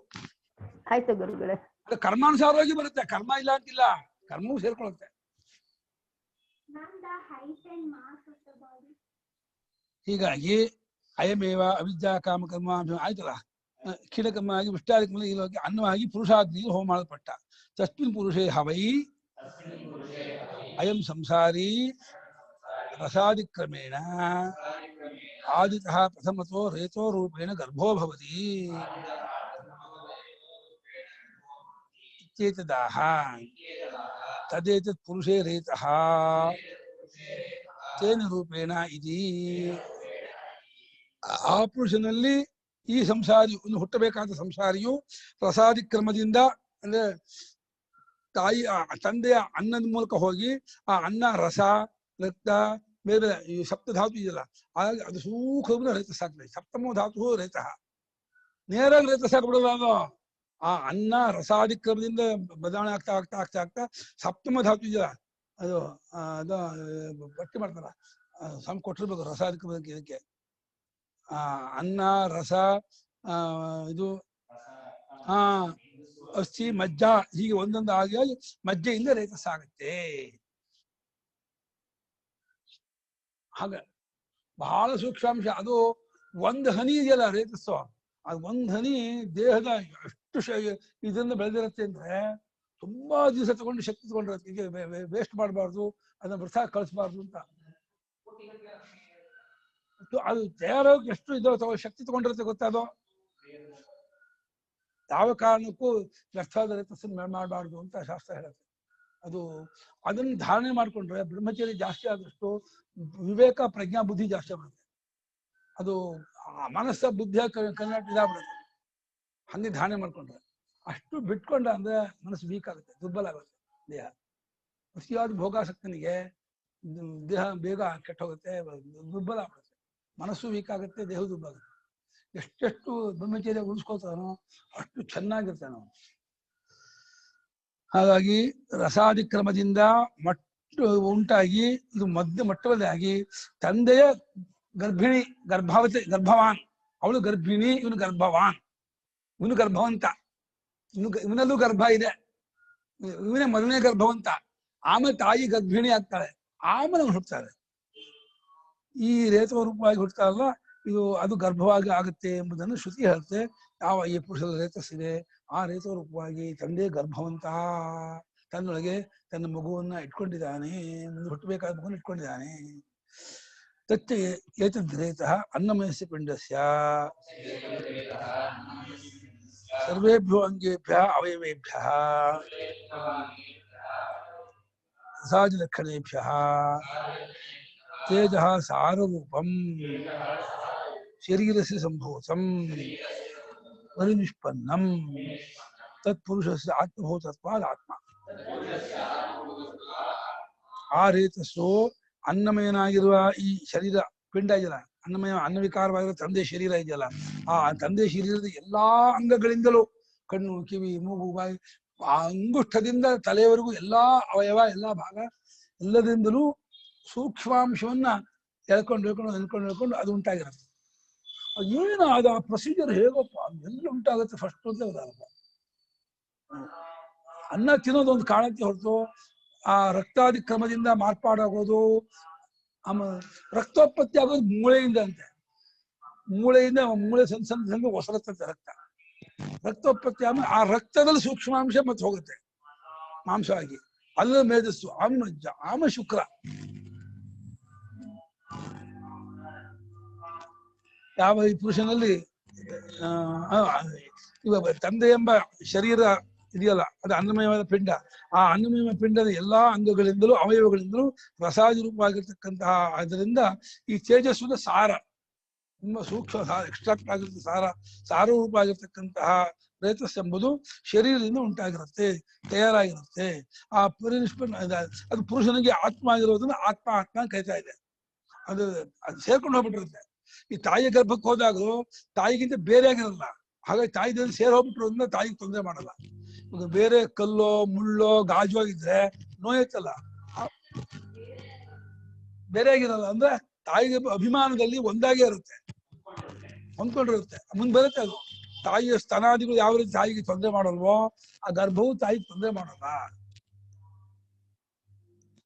ಆಯ್ತು ಗುರುಗಳೇ. ಅದು ಕರ್ಮಾನುಸಾರವಾಗಿ ಬರುತ್ತೆ, ಕರ್ಮ ಇಲ್ಲ ಅಂತಿಲ್ಲ, ಕರ್ಮವೂ ಸೇರ್ಕೊಳ್ಳುತ್ತೆ. ಹೀಗಾಗಿ ಅಯಮೇವ ಅವಿದ್ಯಾ ಕಾಮ ಕರ್ಮ ಆಯ್ತಲ್ಲ, ಕೀಡಕರ್ಮ ಆಗಿ ವಿಷ್ಟಾದಿಕರ್ಮ ಇಲ್ಲವಾಗಿ ಅನ್ನವಾಗಿ ಪುರುಷಾಗ್ನಿಗೆ ಹೋಮ ಮಾಡಲ್ಪಟ್ಟ. ತಸ್ಮಿನ್ ಪುರುಷೇ ಹವೈ ಅಯಂ ಸಂಸಾರಿ ರಸಾದಿಕ್ರಮೇಣ ಆದಿತಃ ಪ್ರಥಮತೋ ರೇತೋ ರೂಪೇಣ ಗರ್ಭೋ ಭವತಿ ಇತ್ಯೇತದಾಹ ತದೇತತ್ ಪುರುಷೇ ರೇತಃ ತೇನ ರೂಪೇಣ ಇತಿ. ಆ ಪುರುಷನಲ್ಲಿ ಈ ಸಂಸಾರಿ ಹುಟ್ಟಬೇಕಾದ ಸಂಸಾರಿಯು ರಸಾದಿಕ್ರಮದಿಂದ, ಅಂದ್ರೆ ತಾಯಿ ತಂದೆಯ ಅನ್ನದ ಮೂಲಕ ಹೋಗಿ ಆ ಅನ್ನ, ರಸ, ರಕ್ತ, ಬೇರೆ ಈ ಸಪ್ತಧಾತು ಇದೆಯಲ್ಲ, ಹಾಗಾಗಿ ಅದು ಸೂಕ್ಷ್ಮ ರೇತಸಾಗ್ತದೆ. ಸಪ್ತಮೋ ಧಾತು ರೇತಃ, ನೇರಾಗಿ ರೇತಸಾಗ್ಬಿಡೋದು. ಅದು ಆ ಅನ್ನ ರಸಾದಿಕ್ರಮದಿಂದ ಬದಲಾವಣೆ ಆಗ್ತಾ ಆಗ್ತಾ ಆಗ್ತಾ ಆಗ್ತಾ ಸಪ್ತಮ ಧಾತು ಇದೆಯಲ್ಲ, ಅದು ಪಟ್ಟಿ ಮಾಡ್ತಾರ, ಸಣ್ಣ ಕೊಟ್ಟಿರ್ಬೇಕು ರಸಾದಿಕ್ರಮಕ್ಕೆ. ಇದಕ್ಕೆ ಅನ್ನ, ರಸ, ಇದು ಅಸ್ಥಿ, ಮಜ್ಜ, ಹೀಗೆ ಒಂದೊಂದು ಆಗಿ ಮಜ್ಜೆಯಿಂದ ರೇತಸ್ಸಾಗತ್ತೆ. ಹಾಗ ಬಹಳ ಸೂಕ್ಷ್ಮಾಂಶ ಅದು. ಒಂದು ಹನಿ ಇದೆಯಲ್ಲ ರೇತಸ್ಸು, ಅದು ಒಂದು ಹನಿ ದೇಹದ ಎಷ್ಟು ಇದರಿಂದ ಬೆಳೆದಿರುತ್ತೆ ಅಂದ್ರೆ ತುಂಬಾ ದಿವಸ ತಗೊಂಡು ಶಕ್ತಿ ತಗೊಂಡಿರುತ್ತೆ. ಈಗ ವೇಸ್ಟ್ ಮಾಡಬಾರ್ದು, ಅದನ್ನ ವೃಥಾ ಕಳಿಸ್ಬಾರ್ದು ಅಂತ. ಅದು ತಯಾರಾಗಿ ಎಷ್ಟು ಇದೋ ಶಕ್ತಿ ತಗೊಂಡಿರುತ್ತೆ ಗೊತ್ತಾ. ಅದು ಯಾವ ಕಾರಣಕ್ಕೂ ವ್ಯರ್ಥವಾದ ರೇತಸ್ಸನ್ನು ಮಾಡಬಾರ್ದು ಅಂತ ಶಾಸ್ತ್ರ ಹೇಳುತ್ತೆ. ಅದು ಅದನ್ನು ಧಾರಣೆ ಮಾಡ್ಕೊಂಡ್ರೆ ಬ್ರಹ್ಮಚರ್ಯ ಜಾಸ್ತಿ ಆದಷ್ಟು ವಿವೇಕ, ಪ್ರಜ್ಞಾ, ಬುದ್ಧಿ ಜಾಸ್ತಿ ಬರುತ್ತೆ. ಅದು ಮನಸ್ಸ ಬುದ್ಧಿಯ ಕನ್ನಡ ಇದಾಗ್ಬಿಡುತ್ತೆ ಹಂಗೆ ಧಾರಣೆ ಮಾಡ್ಕೊಂಡ್ರೆ. ಅಷ್ಟು ಬಿಟ್ಕೊಂಡ ಅಂದ್ರೆ ಮನಸ್ಸು ವೀಕ್ ಆಗುತ್ತೆ, ದುರ್ಬಲ ಆಗುತ್ತೆ ದೇಹ. ಅತಿಯಾದ ಭೋಗಾಸಕ್ತನಿಗೆ ದೇಹ ಬೇಗ ಕೆಟ್ಟ ಹೋಗುತ್ತೆ, ದುರ್ಬಲ ಆಗುತ್ತೆ, ಮನಸ್ಸು ವೀಕ್ ಆಗುತ್ತೆ, ದೇಹ ದುರ್ಬಲ ಆಗುತ್ತೆ. ಎಷ್ಟೆಷ್ಟು ಬ್ರಹ್ಮಚರ್ಯ ಉಳಿಸ್ಕೋತಾನೋ ಅಷ್ಟು ಚೆನ್ನಾಗಿರ್ತಾನೋ. ಹಾಗಾಗಿ ರಸಾದಿಕ್ರಮದಿಂದ ಉಂಟಾಗಿ ಇದು ಮಟ್ಟದಲ್ಲಿ ಆಗಿ ತಂದೆಯ ಗರ್ಭವಾನ್, ಅವಳು ಗರ್ಭಿಣಿ, ಇವನು ಗರ್ಭವಾನ್, ಇವನು ಗರ್ಭವಂತ, ಇವನಲ್ಲೂ ಗರ್ಭ ಇದೆ, ಇವನೇ ಮೊದಲನೇ ಗರ್ಭವಂತ. ಆಮೇಲೆ ತಾಯಿ ಗರ್ಭಿಣಿ ಆಗ್ತಾಳೆ, ಆಮೇಲೆ ಅವನು ಹುಡ್ತಾಳೆ. ಈ ರೇತವ ರೂಪವಾಗಿ ಹುಡ್ತಾರಲ್ಲ, ಅದು ಗರ್ಭವಾಗಿ ಆಗುತ್ತೆ ಎಂಬುದನ್ನು ಶ್ರುತಿ ಹೇಳುತ್ತೆ. ಯಾವ ಈ ಪುರುಷದ ರೇತಸ್ಸಿದೆ, ಆ ರೇತವ ರೂಪವಾಗಿ ತಂದೆ ಗರ್ಭವಂತ ತನ್ನೊಳಗೆ ತನ್ನ ಮಗುವನ್ನ ಇಟ್ಕೊಂಡಿದ್ದಾನೆ, ಮುಂದೆ ಹುಟ್ಟಬೇಕಾದ ಮಗುವನ್ನು ಇಟ್ಕೊಂಡಿದ್ದಾನೆ. ತಚ್ಚ ಏತದ್ ರೇತಃ ಅನ್ನಮಯಸ್ಯ ಪಿಂಡಸ್ಯ ಸರ್ವೇಭ್ಯೋ ಅಂಗೇಭ್ಯ ಅವಯವೇಭ್ಯ ರಸಾದಿಲಕ್ಷಣೇಭ್ಯ ತೇಜಃ ಸಾರರೂಪಂ ಶರೀರಸ್ಯ ಸಂಭೂತಂ ಪರಿನಿಷ್ಪನ್ನಂ ತತ್ಪುರುಷಸ್ಯ ಆತ್ಮಭೂತತ್ವಾದ್ ಆತ್ಮ. ಆ ರೇತಸ್ಸು ಅನ್ನಮಯನಾಗಿರುವ ಈ ಶರೀರ ಪಿಂಡ ಇದೆಯಲ್ಲ, ಅನ್ನವಿಕಾರವಾಗಿರುವ ತಂದೆ ಶರೀರ ಇದೆಯಲ್ಲ, ಆ ತಂದೆ ಶರೀರದ ಎಲ್ಲಾ ಅಂಗಗಳಿಂದಲೂ, ಕಣ್ಣು, ಕಿವಿ, ಮೂಗು, ಬಾಯಿ, ಆ ಅಂಗುಷ್ಠದಿಂದ ತಲೆಯವರೆಗೂ ಎಲ್ಲಾ ಅವಯವ, ಎಲ್ಲಾ ಭಾಗ, ಎಲ್ಲದಿಂದಲೂ ಸೂಕ್ಷ್ಮಾಂಶವನ್ನ ಎಳ್ಕೊಂಡು ಅದು ಉಂಟಾಗಿರುತ್ತೆ. ಏನು ಅದು ಆ ಪ್ರೊಸೀಜರ್ ಹೇಗಪ್ಪ, ಎಲ್ಲಿ ಉಂಟಾಗುತ್ತೆ ಫಸ್ಟ್ ಅಂತ ಗೊತ್ತಾಗಪ್ಪ. ಅನ್ನ ತಿನ್ನೋದೊಂದು ಕಾರಣಕ್ಕೆ ಹೊರತು ಆ ರಕ್ತಾದಿ ಕ್ರಮದಿಂದ ಮಾರ್ಪಾಡಾಗೋದು, ಆಮೇಲೆ ರಕ್ತೋತ್ಪತ್ತಿ ಆಗೋದು ಮೂಳೆಯಿಂದ ಅಂತೆ. ಮೂಳೆ ಸಣ್ಣ ಹೊಸರತ್ತೆ ರಕ್ತೋತ್ಪತ್ತಿ ಆಮೇಲೆ ಆ ರಕ್ತದಲ್ಲಿ ಸೂಕ್ಷ್ಮಾಂಶ ಮತ್ತೆ ಹೋಗುತ್ತೆ ಮಾಂಸವಾಗಿ, ಅಲ್ಲ ಮೇಧಸ್ಸು, ಆಮ ಶುಕ್ರ. ಯಾವ ಈ ಪುರುಷನಲ್ಲಿ ಇವಾಗ ತಂದೆ ಎಂಬ ಶರೀರ ಇದೆಯಲ್ಲ, ಅದು ಅನ್ನಮಯವಾದ ಪಿಂಡ. ಆ ಅನ್ನಮಯ ಪಿಂಡದ ಎಲ್ಲಾ ಅಂಗಗಳಿಂದಲೂ ಅವಯವಗಳಿಂದಲೂ ರಸಾದಿ ರೂಪವಾಗಿರ್ತಕ್ಕಂತಹ ಅದರಿಂದ ಈ ತೇಜಸ್ಸುದ ಸಾರ, ತುಂಬಾ ಸೂಕ್ಷ್ಮ ಎಕ್ಸ್ಟ್ರಾಕ್ಟ್ ಆಗಿರ್ತಕ್ಕ ಸಾರ ರೂಪ ಆಗಿರ್ತಕ್ಕಂತಹ ರೇತಸ್ ಎಂಬುದು ಶರೀರದಿಂದ ಉಂಟಾಗಿರುತ್ತೆ, ತಯಾರಾಗಿರುತ್ತೆ. ಆ ಪರಿನಿಷ್ಪನ್ನ ಅದು ಪುರುಷನಿಗೆ ಆತ್ಮ ಆಗಿರೋದನ್ನ ಆತ್ಮ ಆತ್ಮ ಅಂತ ಕರಿತಾ ಇದೆ. ಅದು ಸೇರ್ಕೊಂಡು ಹೋಗ್ಬಿಟ್ಟಿರುತ್ತೆ. ಈ ತಾಯಿಯ ಗರ್ಭಕ್ಕೆ ಹೋದಾಗಲೂ ತಾಯಿಗಿಂತ ಬೇರೆ ಆಗಿರಲ್ಲ. ಹಾಗಾಗಿ ತಾಯಿದಲ್ಲಿ ಸೇರ್ ಹೋಗ್ಬಿಟ್ರೋದ್ರಿಂದ ತಾಯಿಗೆ ತೊಂದರೆ ಮಾಡಲ್ಲ. ಈಗ ಬೇರೆ ಕಲ್ಲೋ ಮುಳ್ಳೋ ಗಾಜು ಆಗಿದ್ರೆ ನೋಯತ್ತಲ್ಲ, ಬೇರೆ ಆಗಿರಲ್ಲ. ಅಂದ್ರೆ ತಾಯಿಗೆ ಅಭಿಮಾನದಲ್ಲಿ ಒಂದಾಗೇ ಇರುತ್ತೆ, ಹೊಂದ್ಕೊಂಡಿರುತ್ತೆ. ಮುಂದೆ ಬರುತ್ತೆ ಅದು. ತಾಯಿಯ ಸ್ತನಾದಿಗಳು ಯಾವ ರೀತಿ ತಾಯಿಗೆ ತೊಂದರೆ ಮಾಡಲ್ವೋ ಆ ಗರ್ಭವು ತಾಯಿಗೆ ತೊಂದರೆ ಮಾಡಲ್ಲ.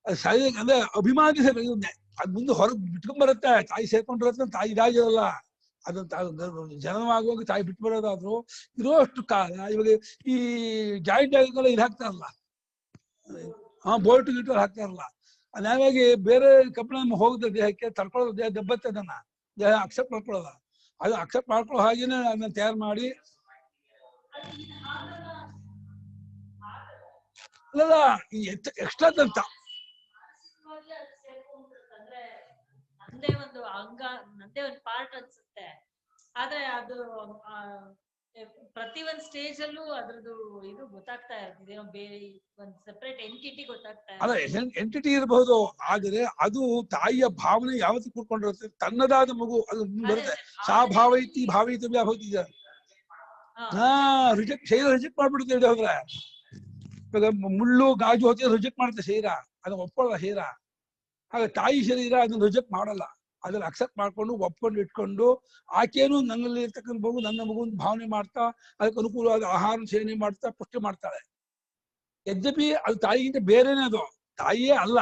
ಅದು ಶಾರೀರಿಕ ಅಂದ್ರೆ ಅಭಿಮಾನಿ ಬೆಳೆಯುತ್ತೆ. ಅದ್ ಮುಂದೆ ಹೊರಗೆ ಬಿಟ್ಕೊಂಡ್ ಬರುತ್ತೆ. ತಾಯಿ ಸೇರ್ಕೊಂಡಿರತ್ತೆ, ತಾಯಿ ಇದಾಗಿರಲ್ಲ. ಅದನ್ನ ಜನನವಾಗುವಾಗ ತಾಯಿ ಬಿಟ್ಟು ಬರೋದಾದ್ರು ಇರೋಷ್ಟು ಕಾಲ ಇವಾಗ ಈ ಜಾಯಿಂಟ್ ಆಗಿಗೆಲ್ಲ ಇದು ಹಾಕ್ತಾರಲ್ಲ, ಬೋಲ್ಟ್ ಗಿಟ್ಟು ಹಾಕ್ತಾರಲ್ಲ. ಅದಾಗಿ ಬೇರೆ ಕಬ್ಬಣ ಹೋಗದ ದೇಹಕ್ಕೆ ತಡ್ಕೊಳ್ಳೋದು, ದೇಹ ದೆಬ್ಬತ್ತೆ, ಅದನ್ನ ದೇಹ ಅಕ್ಸೆಪ್ಟ್ ಮಾಡ್ಕೊಳ್ಳೋದ. ಅದು ಅಕ್ಸೆಪ್ಟ್ ಮಾಡ್ಕೊಳ್ಳೋ ಹಾಗೇನೆ ಅದನ್ನ ತಯಾರು ಮಾಡಿ ಅಲ್ಲ ಈ ಎಕ್ಸ್ಟ್ರಾ ಅಂತ ನಂದೇ ಒಂದು ಅಂಗ, ನಂದೇ ಒಂದು ಪಾರ್ಟ್ ಅನ್ಸುತ್ತೆ. ಆದ್ರೆ ಅದು ಪ್ರತಿ ಒಂದ್ ಸ್ಟೇಜ್ ಅಲ್ಲೂ ಅದ್ರದ್ದು ಇದು ಗೊತ್ತಾಗ್ತಾ ಇರ್ತದೆ. ಬೇರೆ ಒಂದ್ ಸೆಪರೇಟ್ ಎಂಟಿಟಿ ಗೊತ್ತಾಗ್ತಾ ಇದೆ. ಅಲ್ಲ ಎಂಟಿಟಿ ಇರಬಹುದು, ಆದರೆ ಅದು ತಾಯಿಯ ಭಾವನೆ ಯಾವತ್ತು ಕೂತ್ಕೊಂಡಿರುತ್ತೆ. ತನ್ನದಾದ ಮಗು ಅದು ಬರುತ್ತೆ. ಸಾ ಭಾವೈತಿ ಭಾವೈತಿ ಭಾವೈತಿ ರಿಜೆಕ್ಟ್ ಶರೀರ ರಿಜೆಕ್ಟ್ ಮಾಡ್ಬಿಡುತ್ತೆ. ಹೋದ್ರೆ ಇವಾಗ ಮುಳ್ಳು ಗಾಜು ಹೋಗಿ ರಿಜೆಕ್ಟ್ ಮಾಡುತ್ತೆ ಶರೀರ, ಅದನ್ನ ಒಪ್ಕೊಳ್ಳಲ್ಲ ಶರೀರ. ಹಾಗೆ ತಾಯಿ ಶರೀರ ಅದನ್ನ ರಿಜೆಕ್ಟ್ ಮಾಡಲ್ಲ, ಅದನ್ನ ಅಕ್ಸೆಪ್ಟ್ ಮಾಡ್ಕೊಂಡು ಒಪ್ಕೊಂಡು ಇಟ್ಕೊಂಡು ಆಕೆಯನ್ನು ನನ್ನಲ್ಲಿ ಇರ್ತಕ್ಕಂಥ ಮಗು ನನ್ನ ಮಗುವಿನ ಭಾವನೆ ಮಾಡ್ತಾ ಅದಕ್ಕೆ ಅನುಕೂಲವಾದ ಆಹಾರ ಸೇವನೆ ಮಾಡ್ತಾ ಪುಷ್ಟಿ ಮಾಡ್ತಾಳೆ. ಯದ್ಯಪಿ ಅದು ತಾಯಿಗಿಂತ ಬೇರೆನೇ, ಅದು ತಾಯಿಯೇ ಅಲ್ಲ,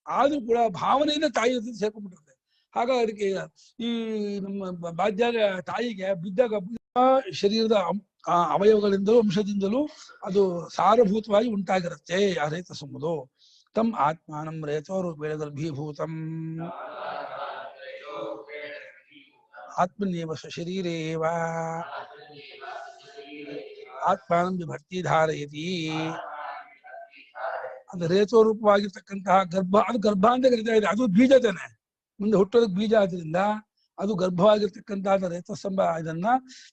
ಆದ್ರೂ ಕೂಡ ಭಾವನೆಯಿಂದ ತಾಯಿ ಜೊತೆ ಸೇರ್ಕೊಂಡ್ಬಿಟ್ಟಿರುತ್ತೆ. ಹಾಗಾಗಿ ಅದಕ್ಕೆ ಈ ನಮ್ಮ ಬಾಧ್ಯ ತಾಯಿಗೆ ಬಿದ್ದಾಗ ಶರೀರದ ಅವಯವಗಳಿಂದಲೂ ಅಂಶದಿಂದಲೂ ಅದು ಸಾರಭೂತವಾಗಿ ಉಂಟಾಗಿರುತ್ತೆ ಆ ರೇತಸ್ ಎಂಬುದು. ತಮ್ ಆತ್ಮಾನಂ ರೇತೋರು ಗರ್ಭೀಭೂತಂ ಆತ್ಮನ್ಯೇವ ಶರೀರೇವ ಆತ್ಮಾನಂ ವಿಭಕ್ತಿ ಧಾರಯತಿ. ಅದು ರೇತೋರೂಪವಾಗಿರ್ತಕ್ಕಂತಹ ಗರ್ಭ, ಅದು ಗರ್ಭ ಅಂತ ಕರಿತಾ ಇದೆ. ಅದು ಬೀಜ ತಾನೆ, ಮುಂದೆ ಹುಟ್ಟೋದಕ್ಕೆ ಬೀಜ ಆದ್ರಿಂದ ಅದು ಗರ್ಭವಾಗಿರ್ತಕ್ಕಂತಹ ರೇತಸ್ಸಂಬ ಇದನ್ನ